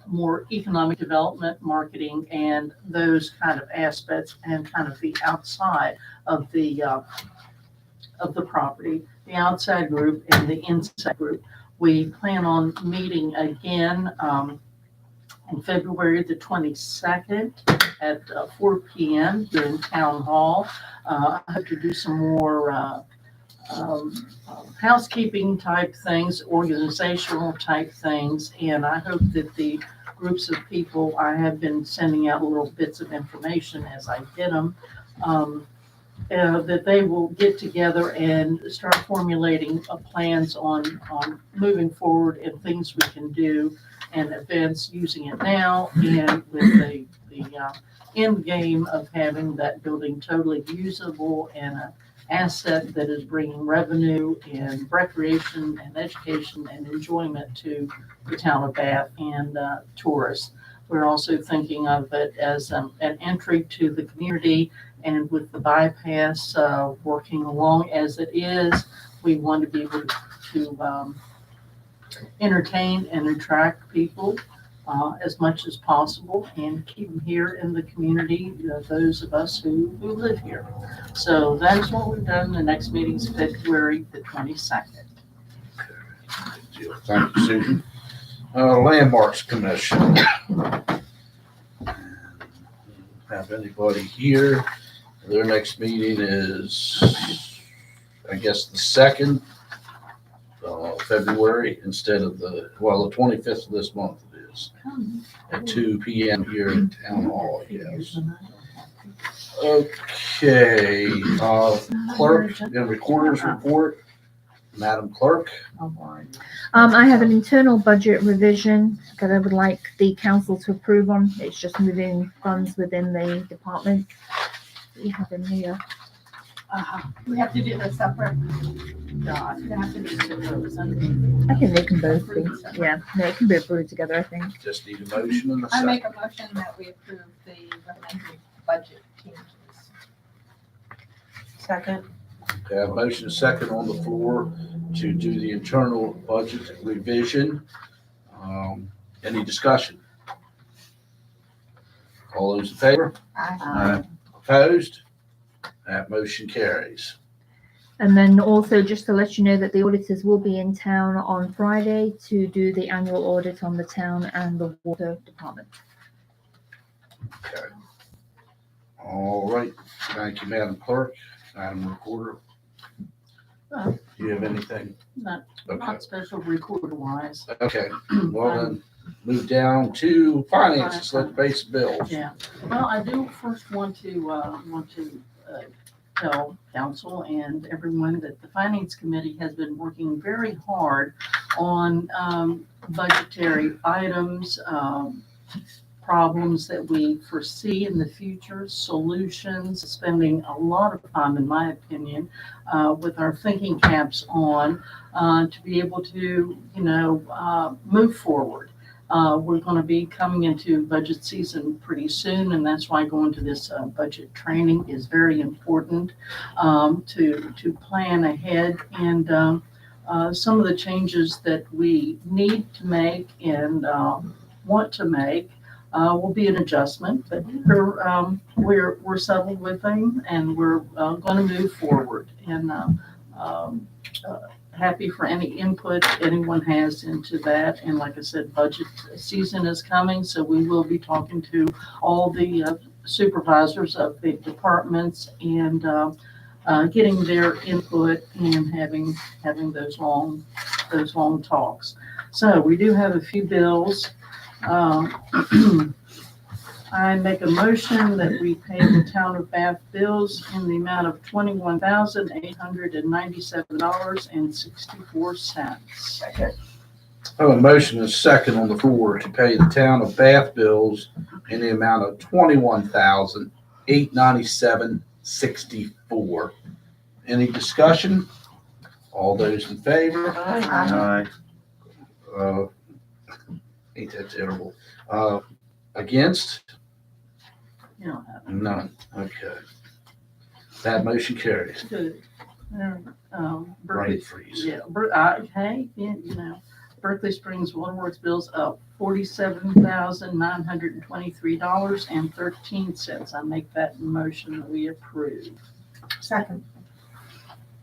more economic development, marketing, and those kind of aspects, and kind of the outside of the property, the outside group and the inside group. We plan on meeting again on February the 22nd at 4 p.m. here in Town Hall. I hope to do some more housekeeping type things, organizational type things, and I hope that the groups of people, I have been sending out little bits of information as I get them, that they will get together and start formulating plans on moving forward and things we can do and events using it now, and with the end game of having that building totally usable and an asset that is bringing revenue and recreation and education and enjoyment to the town of Bath and tourists. We're also thinking of it as an entry to the community, and with the bypass working along as it is, we want to be able to entertain and attract people as much as possible and keep them here in the community, those of us who live here. So that is what we've done. The next meeting is February the 22nd.
Thank you, Susan. Landmarks Commission. Have anybody here? Their next meeting is, I guess, the 2nd of February instead of the 25th of this month it is. At 2 p.m. here at Town Hall, yes. Okay, clerk and recorder's report. Madam Clerk.
I have an internal budget revision that I would like the council to approve on. It's just moving funds within the department. You have in here.
We have to do this separate. God, they have to be those.
I think they can both be. Yeah, no, it can be approved together, I think.
Just need a motion and a
I
second.
make a motion that we approve the recommended budget changes.
Second.
Okay, I have a motion and a second on the floor to do the internal budget revision. Any discussion? All those in favor?
Aye.
Opposed? That motion carries.
And then also just to let you know that the auditors will be in town on Friday to do the annual audit on the town and the water department.
Okay. All right. Thank you, Madam Clerk. Madam Recorder. Do you have anything?
Not
Okay.
special recorder wise.
Okay. Well then, move down to finances. Let's pay some bills.
Yeah, well, I do first want to tell council and everyone that the finance committee has been working very hard on budgetary items, problems that we foresee in the future, solutions, spending a lot of time, in my opinion, with our thinking caps on to be able to, move forward. We're going to be coming into budget season pretty soon, and that's why going to this budget training is very important to plan ahead. And some of the changes that we need to make and want to make will be an adjustment, but we're settled with them, and we're going to move forward. And happy for any input anyone has into that. And like I said, budget season is coming, so we will be talking to all the supervisors of the departments and getting their input and having those long talks. So we do have a few bills. I make a motion that we pay the town of Bath bills in the amount of $21,897.64.
I have a motion and a second on the floor to pay the town of Bath bills in the amount of $21,897.64. Any discussion? All those in favor?
Aye.
Uh, Ain't that terrible? Against?
You don't have
None. Okay. That motion carries.
it. Good.
Brain
Berkeley,
freeze.
yeah, hey, yeah, you know, Berkeley Springs Waterworks bills up $47,923.13. I make that motion that we approve.
Second.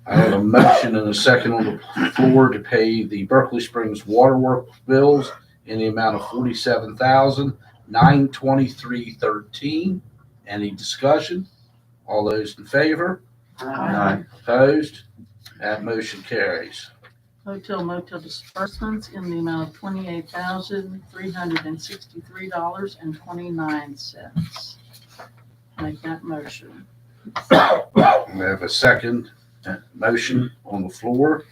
I have a motion and a second on the floor to pay the Berkeley Springs Waterworks bills in the amount of $47,923.13. Any discussion? All those in favor?
Aye.
Opposed? That motion carries.
Hotel motel disbursements in the amount of $28,363.29. Make that motion.
We have a second motion on the floor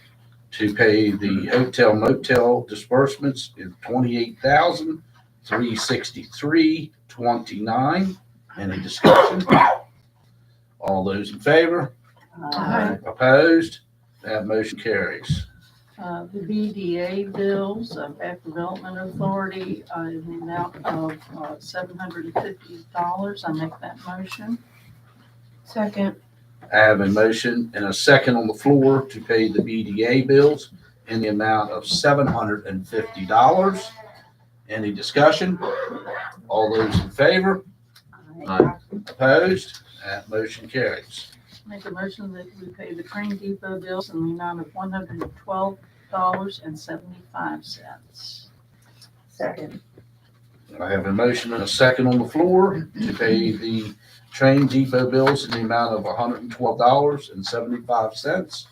to pay the hotel motel disbursements in $28,363.29. Any discussion? All those in favor? Opposed? That motion carries.
The BDA bills of Bath Development Authority in the amount of $750. I make that motion.
Second.
I have a motion and a second on the floor to pay the BDA bills in the amount of $750. Any discussion? All those in favor?
Aye.
Opposed? That motion carries.
Make a motion that we pay the Train Depot bills in the amount of $112.75.
Second.
I have a motion and a second on the floor to pay the Train Depot bills in the amount of $112.75.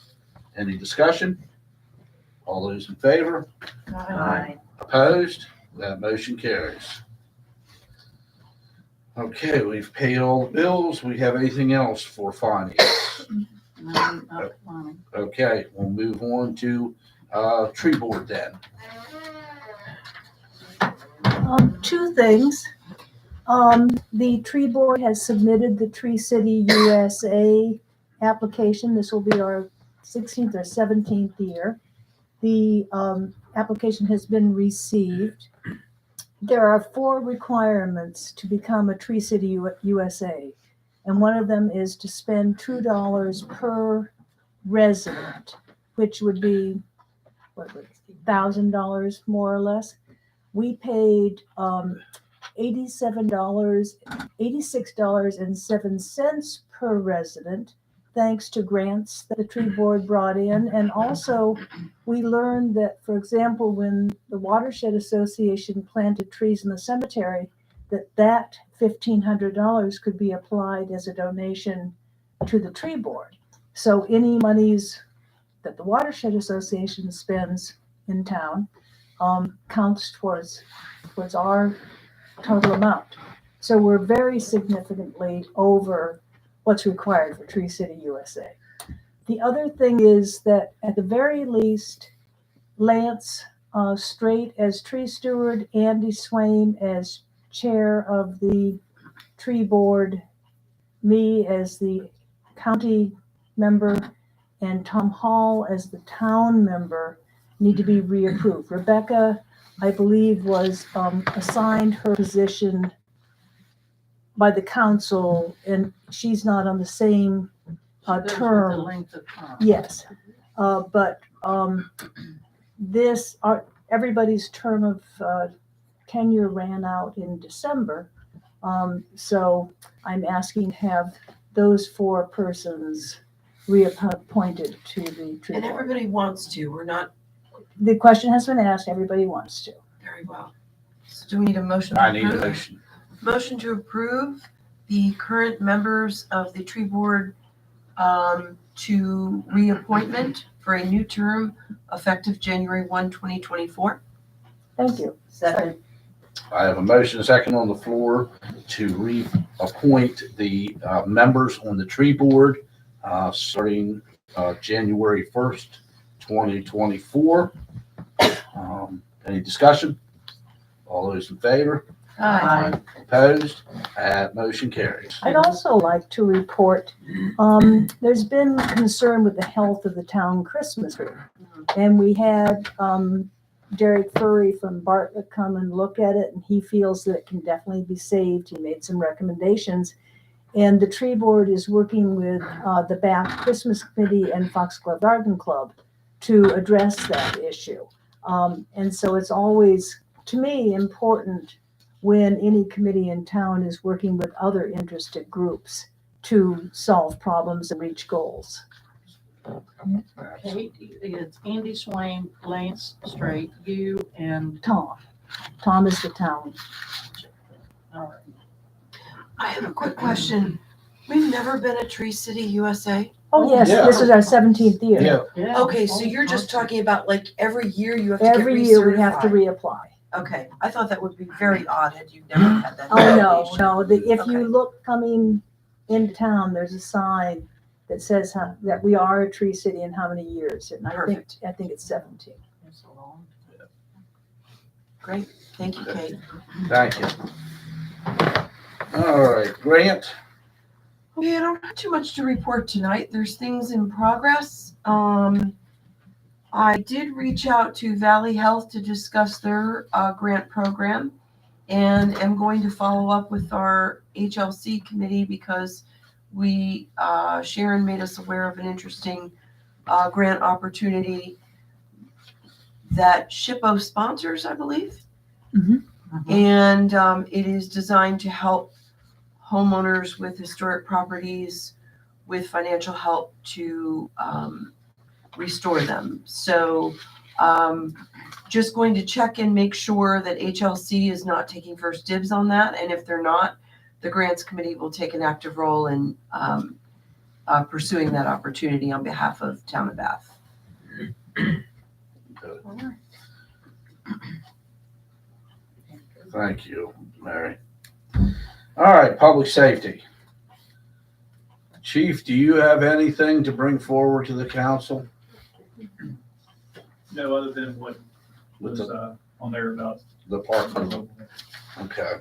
Any discussion? All those in favor?
Aye.
Opposed? That motion carries. Okay, we've paid all the bills. We have anything else for finance?
Not money.
Okay, we'll move on to tree board then.
Two things. The tree board has submitted the Tree City USA application. This will be our 16th or 17th year. The application has been received. There are 4 requirements to become a Tree City USA, and one of them is to spend $2 per resident, which would be $1,000 more or less. We paid $86.07 per resident, thanks to grants that the tree board brought in. And also, we learned that, for example, when the Watershed Association planted trees in the cemetery, that $1,500 could be applied as a donation to the tree board. So any monies that the Watershed Association spends in town counts towards our total amount. So we're very significantly over what's required for Tree City USA. The other thing is that at the very least, Lance Straight as tree steward, Andy Swain as chair of the tree board, me as the county member, and Tom Hall as the town member need to be reapproved. Rebecca, I believe, was assigned her position by the council, and she's not on the same
Goes with the
term.
length of time.
Yes, but everybody's term of tenure ran out in December. So I'm asking to have those 4 persons reappointed to the tree
And
board.
everybody wants to. We're not
The question has been asked, everybody wants to.
very well. So do we need a motion? to
I need a
approve?
motion.
Motion to approve the current members of the tree board to reappointment for a new term effective January 1, 2024.
Thank you.
Second.
I have a motion and a second on the floor to reappoint the members on the tree board starting January 1st, 2024. Any discussion? All those in favor?
Aye.
Opposed? Motion carries.
I'd also like to report, there's been concern with the health of the town Christmas tree. And we had, Derek Furry from Bartlett come and look at it, and he feels that it can definitely be saved. He made some recommendations. And the tree board is working with, the Bath Christmas Committee and Foxglove Garden Club to address that issue. And so it's always, to me, important when any committee in town is working with other interested groups to solve problems and reach goals.
Kate, it's Andy Swain, Lance Straight, you and,
Tom is the town.
all right.
I have a quick question. We've never been at Tree City USA.
Oh, yes,
Yeah.
this is our 17th year.
Yeah,
Yeah.
Okay, so you're just talking about like every year you have to get
Every year we have to
recertified.
reapply.
Okay, I thought that would be very odd had you never had that.
Oh, no,
obligation.
no, if you
Okay.
look coming into town, there's a sign that says that we are a Tree City and how many years. And
Perfect.
I think it's 17.
It's a long time.
Great, thank you, Kate.
thank you. All right, Grant.
Okay, I don't have too much to report tonight. There's things in progress. I did reach out to Valley Health to discuss their grant program and am going to follow up with our HLC committee because Sharon made us aware of an interesting grant opportunity that SHPO sponsors, I believe.
Mhm.
And it is designed to help homeowners with historic properties with financial help to restore them. So just going to check and make sure that HLC is not taking first dibs on that. And if they're not, the grants committee will take an active role in pursuing that opportunity on behalf of Town of Bath.
Thank you, Mary. All right, public safety. Chief, do you have anything to bring forward to the council?
No, other than what
With
was
the,
on there about.
the park? Okay.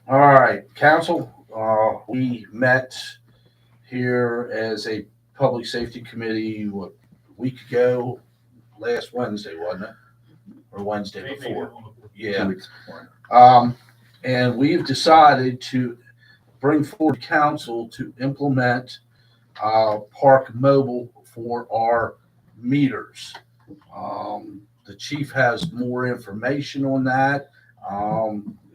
All right, council, we met here as a public safety committee, what, a week ago, last Wednesday, wasn't it? Or Wednesday before? Yeah.
2 weeks before.
And we've decided to bring forward council to implement Park Mobile for our meters. The chief has more information on that.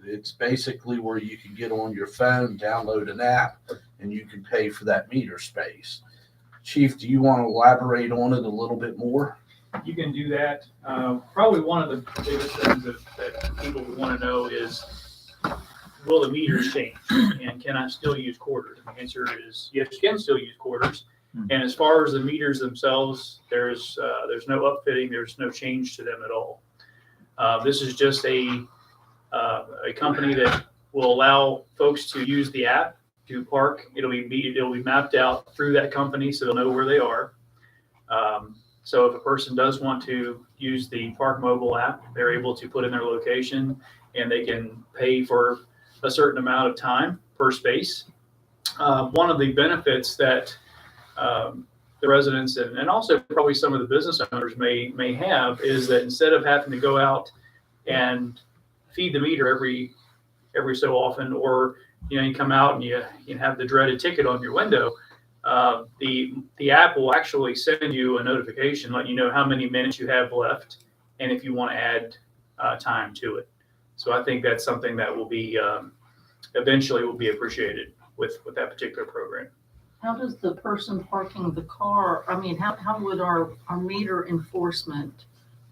It's basically where you can get on your phone, download an app, and you can pay for that meter space. Chief, do you want to elaborate on it a little bit more?
You can do that. Probably one of the biggest things that people would want to know is, will the meters change? And can I still use quarters? And the answer is yes, you can still use quarters. And as far as the meters themselves, there's no upfitting, there's no change to them at all. This is just a company that will allow folks to use the app to park. It'll be mapped out through that company, so they'll know where they are. So if a person does want to use the Park Mobile app, they're able to put in their location and they can pay for a certain amount of time per space. One of the benefits that the residents and also probably some of the business owners may have is that instead of having to go out and feed the meter every so often, or you come out and you have the dreaded ticket on your window, the app will actually send you a notification letting you know how many minutes you have left and if you want to add time to it. So I think that's something that will be eventually will be appreciated with that particular program.
How does the person parking the car, how would our meter enforcement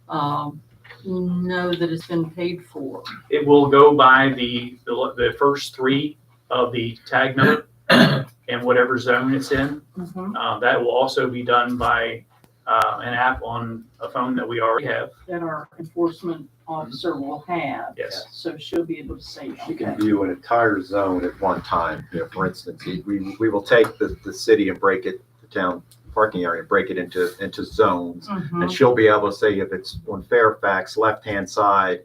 know that it's been paid for?
It will go by the first three of the tag number and whatever zone it's in. That will also be done by an app on a phone that we already have.
That our enforcement officer will have.
Yes.
So she'll be able to say,
You can
okay.
view an entire zone at one time. For instance, we will take the city and break it, the town parking area, break it into zones. And she'll be able to say if it's on Fairfax left-hand side,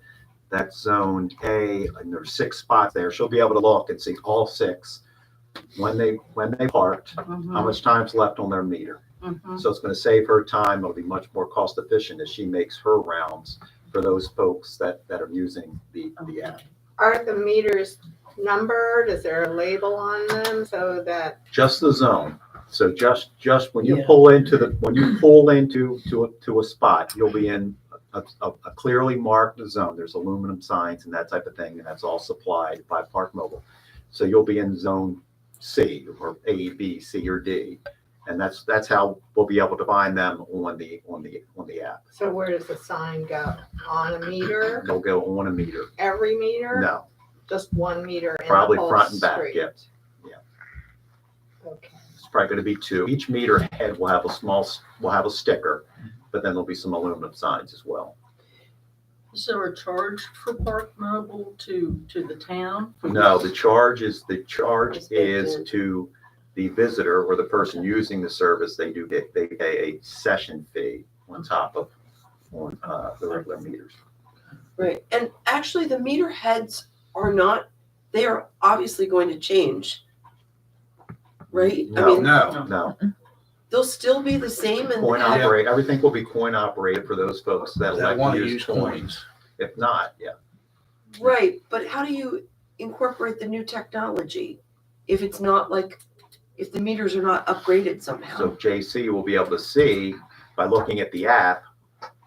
that's zone A, and there's 6 spots there. She'll be able to look and see all 6 when they parked, how much time's left on their meter. So it's going to save her time. It'll be much more cost efficient as she makes her rounds for those folks that are using the app.
Are the meters numbered? Is there a label on them so that?
Just the zone. So just when you
Yeah.
pull into a spot, you'll be in a clearly marked zone. There's aluminum signs and that type of thing, and that's all supplied by Park Mobile. So you'll be in zone C or A, B, C, or D, and that's how we'll be able to find them on the app.
So where does the sign go? On a meter?
They'll go on a meter.
Every meter?
No,
Just one meter in the
probably
whole
front and back.
street?
Yeah,
Okay.
it's probably going to be 2. Each meter head will have a sticker, but then there'll be some aluminum signs as well.
Is there a charge for Park Mobile to the town?
No, the charge is
It's
to the visitor or the person using the service. They pay a session fee on top of the regular meters.
Right, and actually the meter heads they are obviously going to change. Right? I mean,
No,
they'll still be the same and
coin
have-
operate. Everything will be coin operated for those folks that
That
like
want
to
to
use
use
coins.
coins.
If not, yeah.
Right, but how do you incorporate the new technology if it's not if the meters are not upgraded somehow?
So JC will be able to see by looking at the app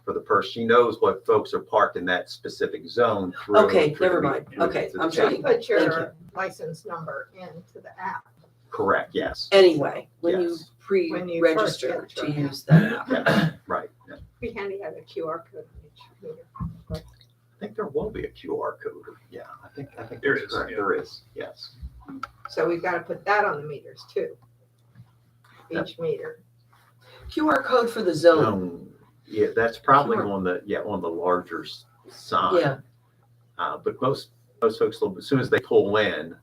for the person. She knows what folks are parked in that specific zone through.
Okay,
through
never
the-
mind.
through
Okay,
the
I'm
chat.
sorry.
You put
Thank you.
your license number into the app.
Correct, yes.
Anyway, when you
Yes.
When you first
pre-register
get
to
your
use that app.
Yeah, right. Yeah.
Be handy to have a QR code on each meter.
I think there will be a QR code. Yeah, I think
There
that's
is,
correct.
yeah.
There is, yes.
So we've got to put that on the meters too. Each meter.
QR code for the zone.
Yeah, that's probably
Sure.
on the larger sign.
Yeah,
But most folks, as soon as they pull in,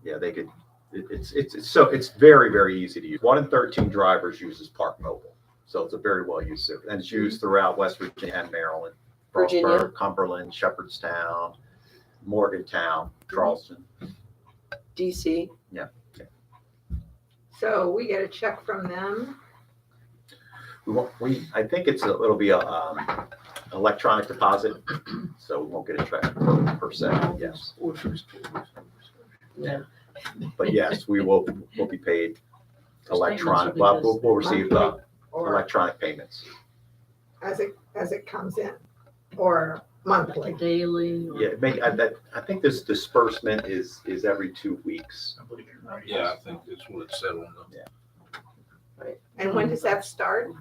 they could. It's very, very easy to use. 1 in 13 drivers uses Park Mobile, so it's a very well used service, and it's used throughout West Virginia and Maryland,
Virginia.
Frostburg, Cumberland, Shepherdstown, Morgantown, Charleston.
DC.
So we get a check from them.
I think it'll be a electronic deposit, so we won't get a check per se. Yes,
Yeah.
but yes, we'll be paid electronic.
Payments will be
We'll receive the
Or
electronic payments.
as it comes in, or monthly.
Daily? or-
Yeah, I think this disbursement is every 2 weeks.
I believe you're right.
Yeah, I think that's what it said on the.
And when does that start?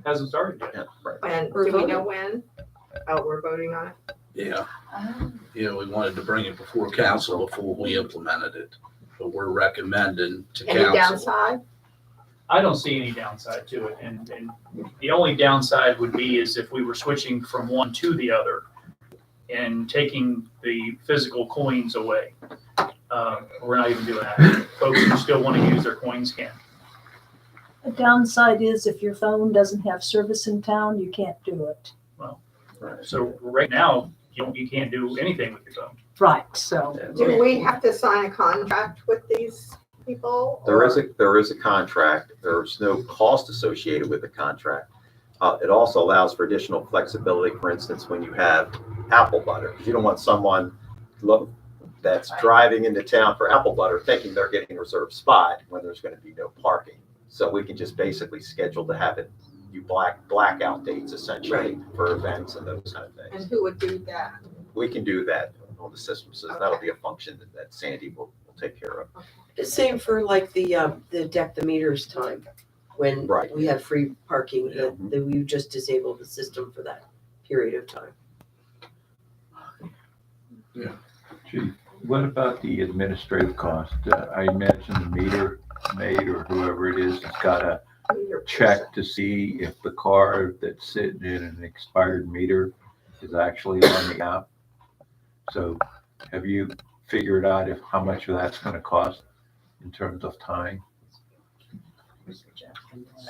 Hasn't started yet.
Yeah, right.
And
We're
do we know
voting.
when? Oh, we're voting on it?
Yeah, we wanted to bring it before council before we implemented it, but we're recommending to
Any
council.
downside?
I don't see any downside to it, and the only downside would be is if we were switching from one to the other and taking the physical coins away. We're not even doing that. Folks who still want to use their coins can.
The downside is if your phone doesn't have service in town, you can't do it.
So right now, you can't do anything with your phone.
Right, so.
Do we have to sign a contract with these people?
There
or-
is a contract. There's no cost associated with the contract. It also allows for additional flexibility. For instance, when you have apple butter, 'cause you don't want someone that's driving into town for apple butter thinking they're getting a reserved spot when there's going to be no parking. So we can just basically schedule to have it, blackout dates essentially for events and those kind of
And
things.
who would do that?
We can do that on the system. So that'll be a function that Sandy will take care of.
The same for the deck the meters time, when
Right.
we have free parking, that we just disable the system for that period of time.
Gee, what about the administrative cost? I imagine the meter maid or whoever it is has got to
Meter
check to see if the car that's sitting in an expired meter is actually on the app. So have you figured out how much of that's going to cost in terms of time?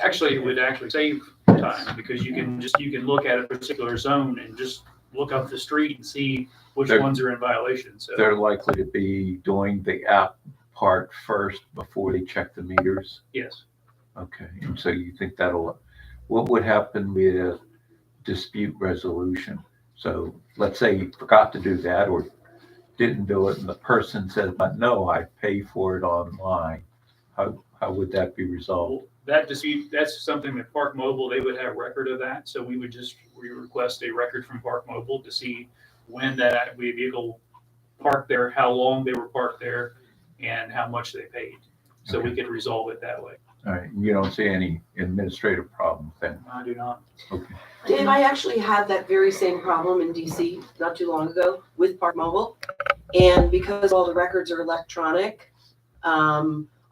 Actually, it would actually save time because you can look at a particular zone and just look up the street and see which
They're-
ones are in violation, so.
They're likely to be doing the app part first before they check the meters.
Yes.
Okay, and so you think what would happen with dispute resolution? So let's say you forgot to do that or didn't do it and the person says, but no, I pay for it online. How would that be resolved?
That dispute, that's something that Park Mobile, they would have record of that, so we request a record from Park Mobile to see when that vehicle parked there, how long they were parked there, and how much they paid. So we could resolve it that way.
All right, you don't see any administrative problems then?
I do not.
Okay.
Dave, I actually had that very same problem in DC not too long ago with Park Mobile. And because all the records are electronic,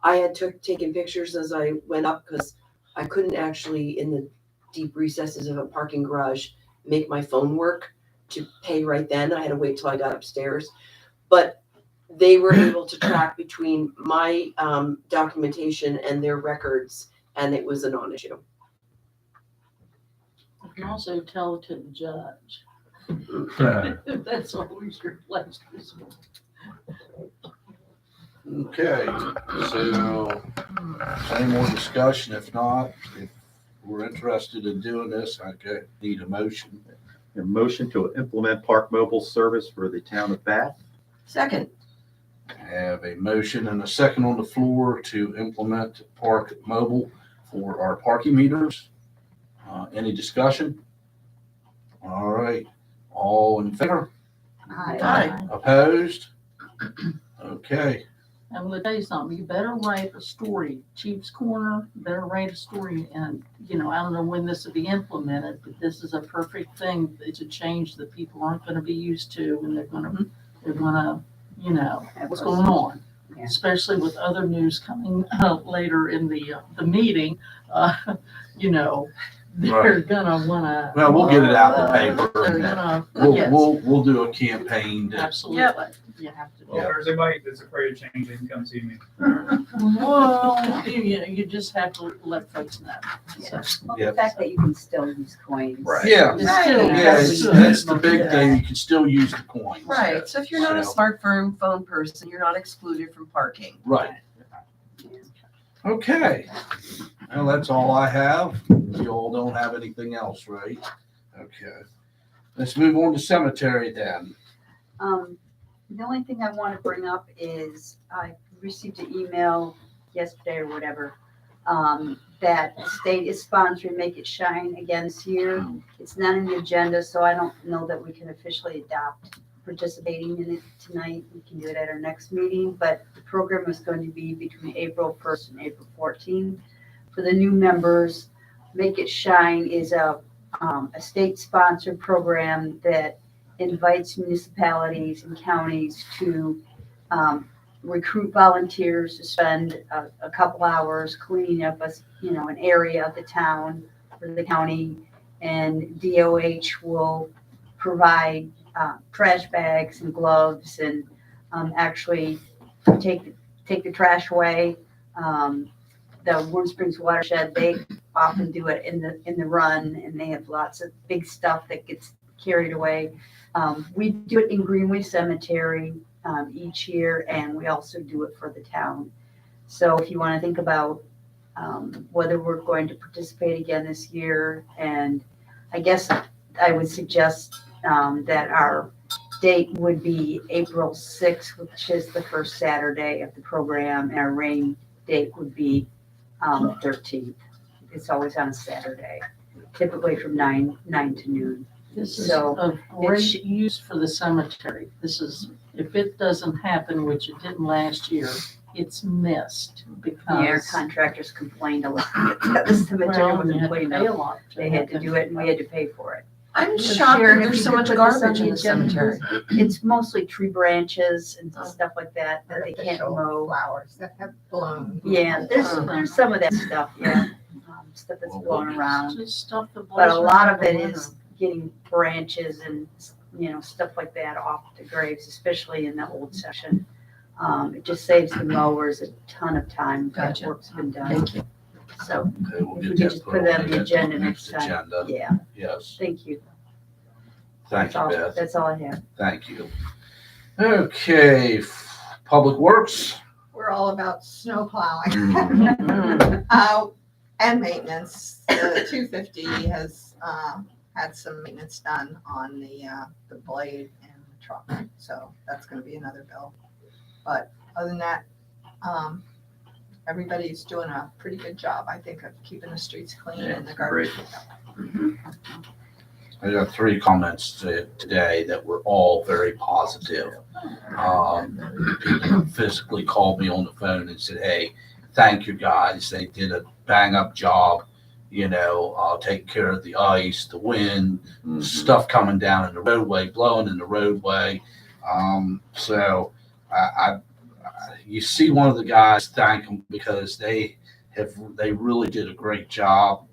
I had taken pictures as I went up because I couldn't actually, in the deep recesses of a parking garage, make my phone work to pay right then. I had to wait till I got upstairs. But they were able to track between my documentation and their records, and it was a non-issue.
You can also tell to the judge. That's always your place.
Okay, so any more discussion? If not, if we're interested in doing this, I need a motion.
A motion to implement Park Mobile service for the town of Bath.
Second.
I have a motion and a second on the floor to implement Park Mobile for our parking meters. Any discussion? All right, all in favor?
Aye.
Opposed? Okay,
I'm gonna tell you something, you better write a story, Chief's Corner, you better write a story, and, I don't know when this will be implemented, but this is a perfect thing. It's a change that people aren't gonna be used to, and they're gonna, what's going on?
Yeah.
Especially with other news coming out later in the meeting, they're gonna wanna.
well, we'll get it out in the paper.
They're
and
gonna,
We'll,
yes,
we'll do a campaign to
absolutely, you have to do
Well, if
it.
there's anybody that's afraid of change, they can come see me.
Well, you just have to let folks know. So,
Well,
Yep.
the fact that you can still use coins.
Right.
Yeah,
it's still-
that's the big thing. You can still use the coins.
Right, so if you're not a
So-
smartphone person, you're not excluded from parking.
Right. Okay. Well, that's all I have. You all don't have anything else, right? Okay. Let's move on to cemetery then.
The only thing I want to bring up is I received an email yesterday or whatever, that the state is sponsoring Make It Shine again this year. It's not in the agenda, so I don't know that we can officially adopt participating in it tonight. We can do it at our next meeting, but the program is going to be between April 1st and April 14th. For the new members, Make It Shine is a state-sponsored program that invites municipalities and counties to recruit volunteers to spend a couple hours cleaning up an area of the town or the county, and DOH will provide trash bags and gloves and actually take the trash away. The Warm Springs Watershed, they often do it in the run, and they have lots of big stuff that gets carried away. We do it in Greenway Cemetery each year, and we also do it for the town. So if you want to think about whether we're going to participate again this year, and I guess I would suggest that our date would be April 6th, which is the first Saturday of the program, and our rain date would be 13th. It's always on a Saturday, typically from 9 to noon.
This is
So,
a great use for the cemetery. This is, if it doesn't happen, which it didn't last year, it's missed
Our
because.
contractors complained a lot that the cemetery
Well, you
wasn't
had to
cleaned
pay a
up.
lot.
They had to do it, and we had to pay for it.
I'm
So
shocked
Sharon,
that
if
there's
you
so
could
much
put this on
garbage
the
in the
agenda.
cemetery.
It's mostly tree branches and stuff like that that they can't
Artificial
mow.
flowers that have blown.
Yeah, there's some of that stuff, yeah, stuff that's blown around.
Just stuff that
But a
blows
lot
around
of it
the
is getting branches and, stuff like that off the graves, especially in the old section. It just saves the mowers a ton of time. That
Gotcha.
work's been done.
Thank you.
So,
Okay, we'll
if we
get
could
that
just put it on the agenda next time.
agenda.
Yeah,
Yes.
thank you.
Thank you, Beth.
That's all I have.
Thank you. Okay, Public Works.
We're all about snow plowing.
Mhm.
And maintenance. The 250 has, had some maintenance done on the blade and the truck. So that's gonna be another bill. But other than that, everybody's doing a pretty good job, I think, of keeping the streets clean and the garbage.
I got 3 comments today that were all very positive. People physically called me on the phone and said, "Hey, thank you guys. They did a bang up job, taking care of the ice, the wind, stuff coming down in the roadway, blowing in the roadway." So you see one of the guys, thank them, because they really did a great job.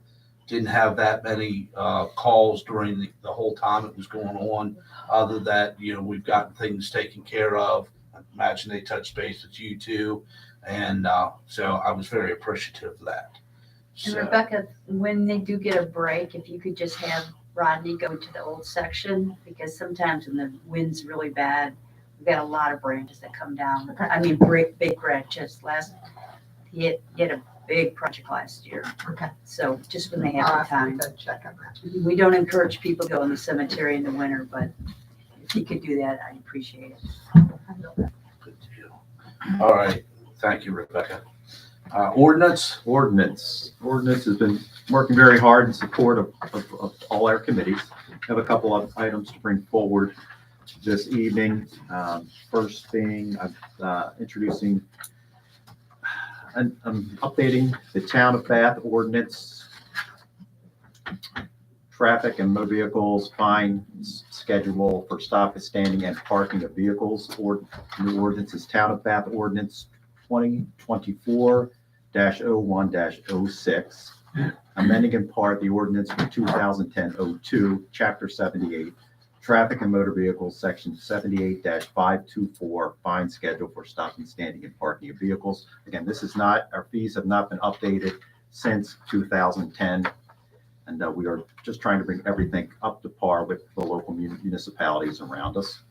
Didn't have that many calls during the whole time it was going on. Other that, we've gotten things taken care of. I imagine they touched base with you too. And so I was very appreciative of that.
And
So,
Rebecca, when they do get a break, if you could just have Rodney go to the old section, because sometimes when the wind's really bad, we've got a lot of branches that come down. I mean, big branches. He had a big project last year.
Okay.
So just when they
I'll
have the time.
to check on that.
We don't encourage people to go in the cemetery in the winter, but if he could do that, I'd appreciate it.
good deal. All right. Thank you, Rebecca. Ordinance.
Ordinance has been working very hard in support of all our committees. Have a couple of items to bring forward this evening. First being, introducing, I'm updating the Town of Bath ordinance, traffic and motor vehicles fine schedule for stop and standing and parking of vehicles. New ordinance is Town of Bath Ordinance 2024-01-06, amending in part the ordinance for 2010-02, Chapter 78, Traffic and Motor Vehicles, Section 78-524, fine schedule for stopping, standing, and parking of vehicles. Again, our fees have not been updated since 2010, and we are just trying to bring everything up to par with the local municipalities around us.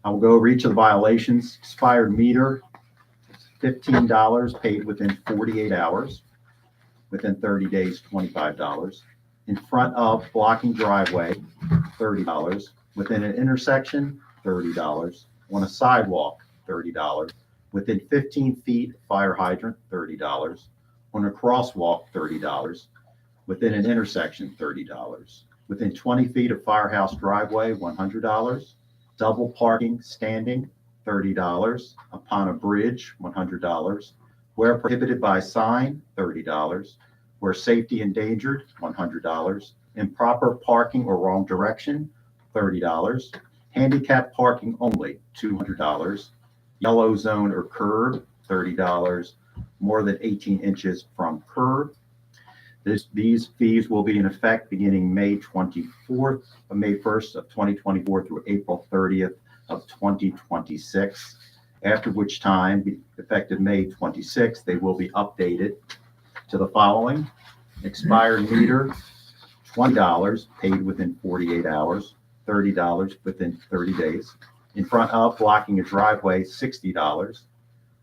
I will go over each of the violations. Expired meter, $15, paid within 48 hours. Within 30 days, $25. In front of blocking driveway, $30. Within an intersection, $30. On a sidewalk, $30. Within 15 feet, fire hydrant, $30. On a crosswalk, $30. Within an intersection, $30. Within 20 feet of firehouse driveway, $100. Double parking, standing, $30. Upon a bridge, $100. Where prohibited by sign, $30. Where safety endangered, $100. Improper parking or wrong direction, $30. Handicap parking only, $200. Yellow zone or curb, $30. More than 18 inches from curb. These fees will be in effect beginning May 1st of 2024 through April 30th of 2026. After which time, effective May 26th, they will be updated to the following: expired meter, $20, paid within 48 hours, $30 within 30 days. In front of blocking a driveway, $60.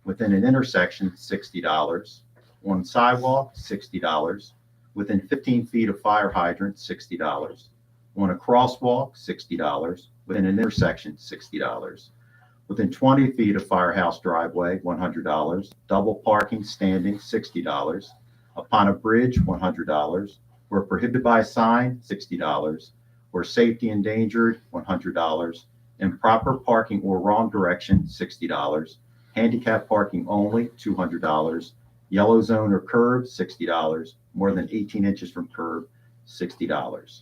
Within an intersection, $60. On sidewalk, $60. Within 15 feet of fire hydrant, $60. On a crosswalk, $60. Within an intersection, $60. Within 20 feet of firehouse driveway, $100. Double parking, standing, $60. Upon a bridge, $100. Where prohibited by a sign, $60. Where safety endangered, $100. Improper parking or wrong direction, $60. Handicap parking only, $200. Yellow zone or curb, $60. More than 18 inches from curb, $60.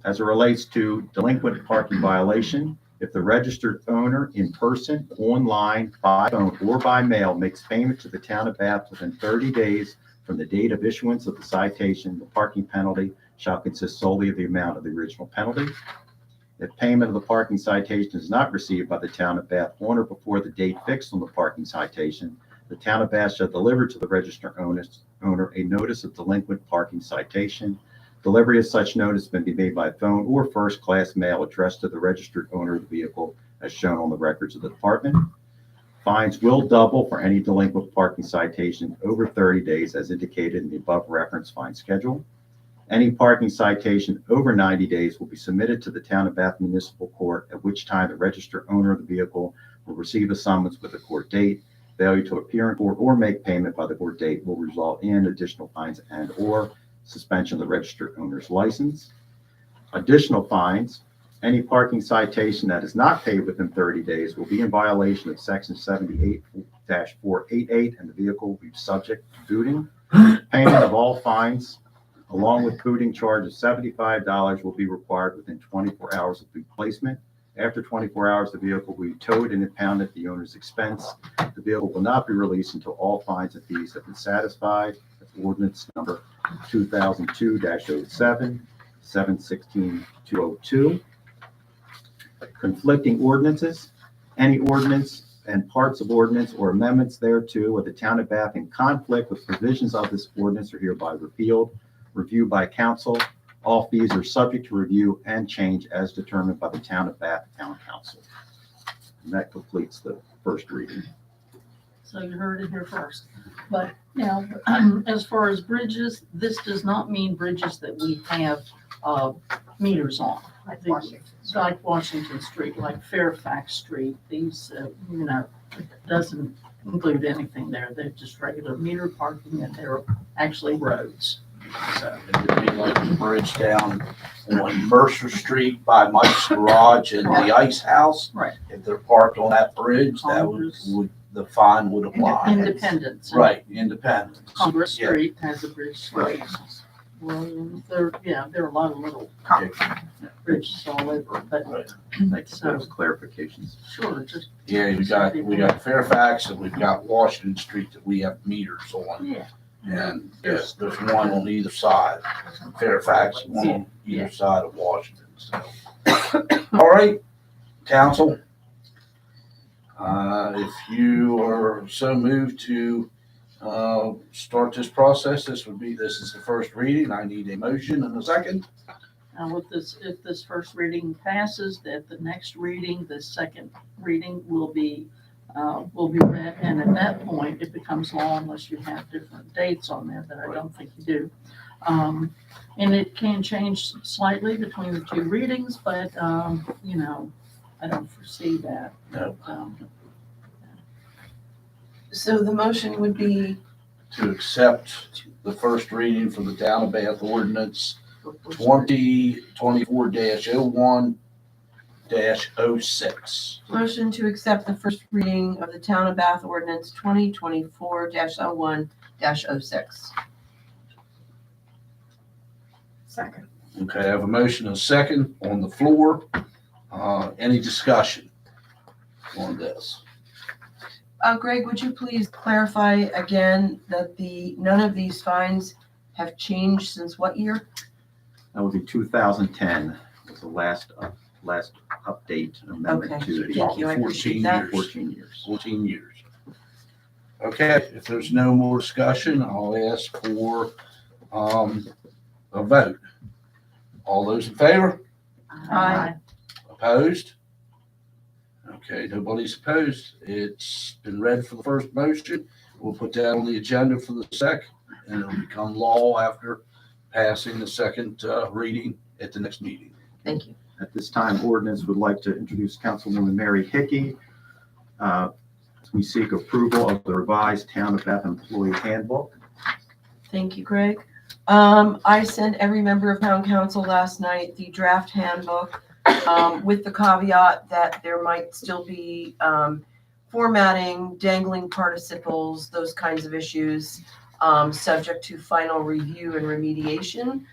As it relates to delinquent parking violation, if the registered owner in person, online, by phone, or by mail makes payment to the Town of Bath within 30 days from the date of issuance of the citation, the parking penalty shall consist solely of the amount of the original penalty. If payment of the parking citation is not received by the Town of Bath on or before the date fixed on the parking citation, the Town of Bath shall deliver to the registered owner a notice of delinquent parking citation. Delivery of such notice may be made by phone or first-class mail addressed to the registered owner of the vehicle as shown on the records of the department. Fines will double for any delinquent parking citation over 30 days as indicated in the above referenced fine schedule. Any parking citation over 90 days will be submitted to the Town of Bath Municipal Court, at which time the registered owner of the vehicle will receive a summons with a court date. Failure to appear in court or make payment by the court date will result in additional fines and/or suspension of the registered owner's license. Additional fines: any parking citation that is not paid within 30 days will be in violation of Section 78-488, and the vehicle will be subject to booting. Payment of all fines, along with booting charge of $75, will be required within 24 hours of boot placement. After 24 hours, the vehicle will be towed and impounded at the owner's expense. The vehicle will not be released until all fines and fees have been satisfied. That's ordinance number 2002-07, 716-202. Conflicting ordinances: any ordinance and parts of ordinance or amendments thereto of the Town of Bath in conflict with provisions of this ordinance are hereby repealed. Review by council. All fees are subject to review and change as determined by the Town of Bath Town Council. And that completes the first reading.
So you heard it here first. But now, as far as bridges, this does not mean bridges that we have meters on.
Like
Like Washington Street, like Fairfax Street, these, it doesn't include anything there. They're just regular meter parking and they're actually roads. So,
It'd be like the bridge down on Mercer Street by Mike's Garage and the Ice House.
Right.
If they're parked on that bridge, that would the fine would apply.
Independence.
Right, Independence.
Congress
Yeah.
Street has a bridge.
Right.
Williams, there are a lot of little bridges all over, but
Thanks for those clarifications.
sure, just.
Yeah, we got Fairfax and we've got Washington Street that we have meters on.
Yeah.
And there's one on either side, Fairfax, and one on either side of Washington, so. All right, council. If you are so moved to, start this process, this is the first reading. I need a motion and a second.
With this, if this first reading passes, that the next reading, the second reading will be read, and at that point, it becomes law unless you have different dates on there that I don't think you do. And it can change slightly between the two readings, but, I don't foresee that.
No.
So the motion would be,
To accept the first reading for the Town of Bath ordinance 2024-01-06.
motion to accept the first reading of the Town of Bath ordinance 2024-01-06.
Second.
Okay, I have a motion and a second on the floor. Any discussion on this?
Greg, would you please clarify again that none of these fines have changed since what year?
That would be 2010 was the last update amendment
Okay,
to the.
thank you, I appreciate that.
14 years.
14 years. Okay, if there's no more discussion, I'll ask for a vote. All those in favor?
Aye.
Opposed? Okay, nobody's opposed. It's been read for the first motion. We'll put that on the agenda for the second, and it'll become law after passing the second reading at the next meeting.
Thank you.
At this time, ordinance would like to introduce Councilwoman Mary Hickey. We seek approval of the revised Town of Bath Employee Handbook.
Thank you, Greg. I sent every member of Town Council last night the draft handbook, with the caveat that there might still be formatting, dangling participles, those kinds of issues, subject to final review and remediation.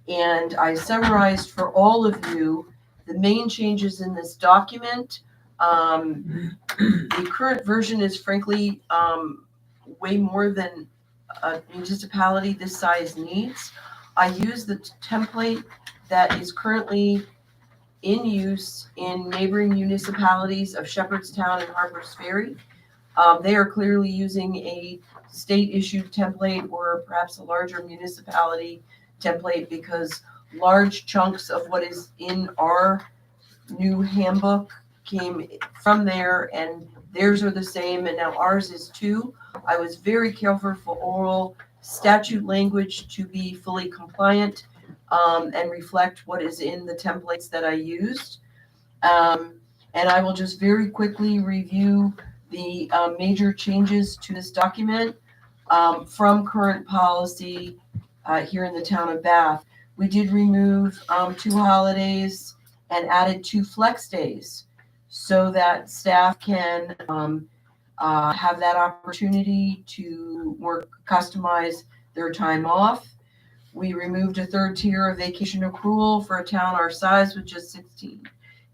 And I summarized for all of you the main changes in this document. The current version is frankly way more than a municipality this size needs. I use the template that is currently in use in neighboring municipalities of Shepherdstown and Harper's Ferry. They are clearly using a state-issued template or perhaps a larger municipality template because large chunks of what is in our new handbook came from there, and theirs are the same, and now ours is too. I was very careful for oral statute language to be fully compliant and reflect what is in the templates that I used. And I will just very quickly review the major changes to this document from current policy here in the town of Bath. We did remove 2 holidays and added 2 flex days so that staff can have that opportunity to customize their time off. We removed a 3rd tier of vacation accrual for a town our size with just 16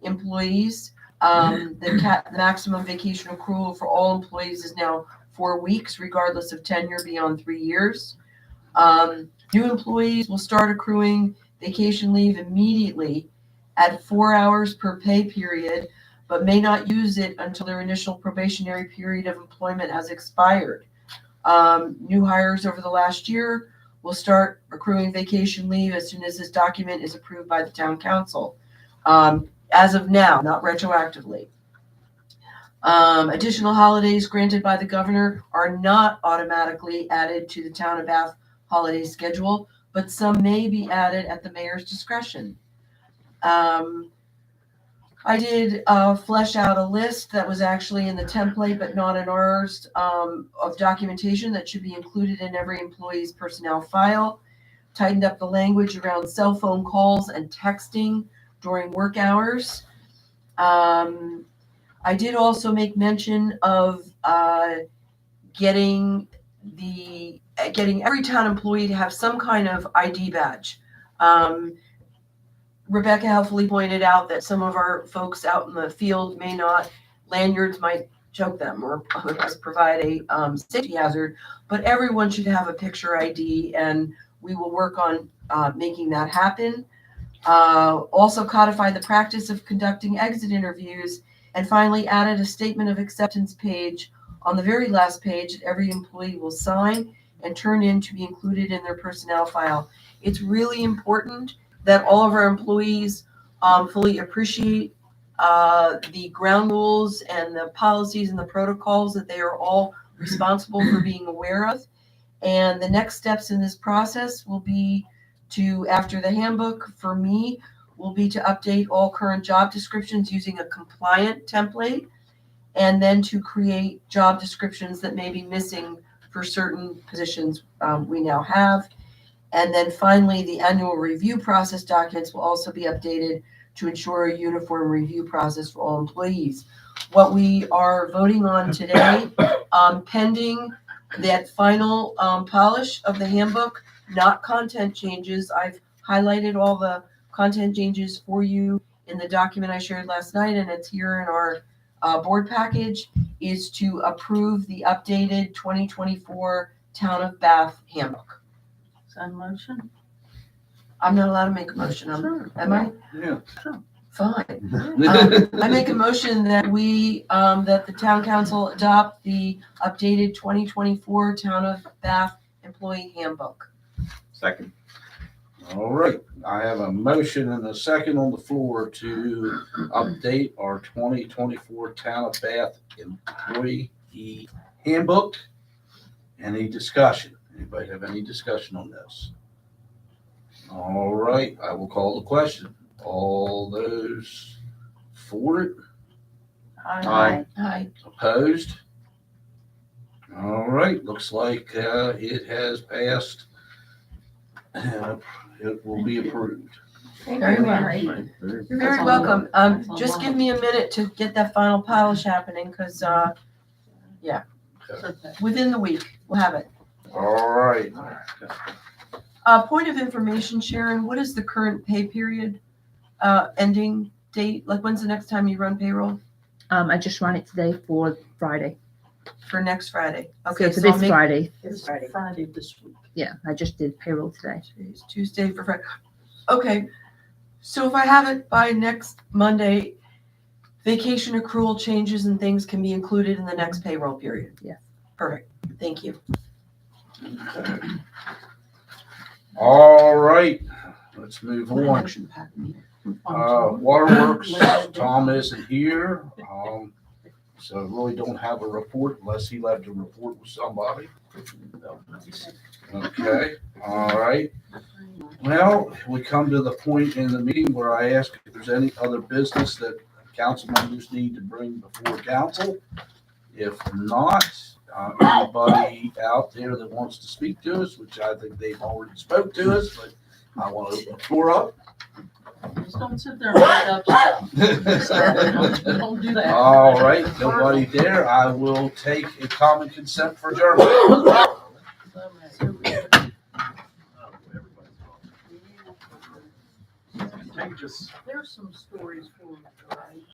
employees. The maximum vacation accrual for all employees is now 4 weeks, regardless of tenure beyond 3 years. New employees will start accruing vacation leave immediately at 4 hours per pay period, but may not use it until their initial probationary period of employment has expired. New hires over the last year will start accruing vacation leave as soon as this document is approved by the town council. As of now, not retroactively. Additional holidays granted by the governor are not automatically added to the town of Bath holiday schedule, but some may be added at the mayor's discretion. I did flesh out a list that was actually in the template, but not in ours, of documentation that should be included in every employee's personnel file. Tightened up the language around cell phone calls and texting during work hours. I did also make mention of getting every town employee to have some kind of ID badge. Rebecca helpfully pointed out that some of our folks out in the field may not, lanyards might choke them or provide a safety hazard, but everyone should have a picture ID, and we will work on making that happen. Also codified the practice of conducting exit interviews, and finally added a statement of acceptance page on the very last page that every employee will sign and turn in to be included in their personnel file. It's really important that all of our employees fully appreciate the ground rules and the policies and the protocols that they are all responsible for being aware of. And the next steps in this process will be to, after the handbook, for me, will be to update all current job descriptions using a compliant template, and then to create job descriptions that may be missing for certain positions we now have. And then finally, the annual review process documents will also be updated to ensure a uniform review process for all employees. What we are voting on today, pending that final polish of the handbook, not content changes. I've highlighted all the content changes for you in the document I shared last night, and it's here in our board package, is to approve the updated 2024 Town of Bath handbook.
Is that a motion?
I'm not allowed to make a motion. Am I?
Yeah.
Fine. I make a motion that that the town council adopt the updated 2024 Town of Bath employee handbook.
Second.
All right, I have a motion and a second on the floor to update our 2024 Town of Bath employee handbook. Any discussion? Anybody have any discussion on this? All right, I will call the question. All those for it?
Aye.
Aye.
Opposed? All right, looks like it has passed. It will be approved.
Very well. You're very welcome. Just give me a minute to get that final polish happening, because within the week, we'll have it.
All right.
Point of information, Sharon, what is the current pay period ending date? Like, when's the next time you run payroll?
I just ran it today for Friday.
For next Friday.
So
Okay,
for
so I'll
this
make
Friday.
It's Friday this week.
Yeah, I just did payroll today.
Today's Tuesday for Friday. Okay, so if I have it by next Monday, vacation accrual changes and things can be included in the next payroll period.
Yes.
Perfect. Thank you.
All right, let's move on. Waterworks, Tom isn't here, so really don't have a report unless he left a report with somebody. Okay, all right. Well, we come to the point in the meeting where I ask if there's any other business that council members need to bring before council. If not, anybody out there that wants to speak to us, which I think they've already spoke to us, but I want to open the floor up.
Just don't sit there and make up stuff. Don't do that.
All right, nobody there. I will take a common consent for adjournment.
There's some stories for you, right?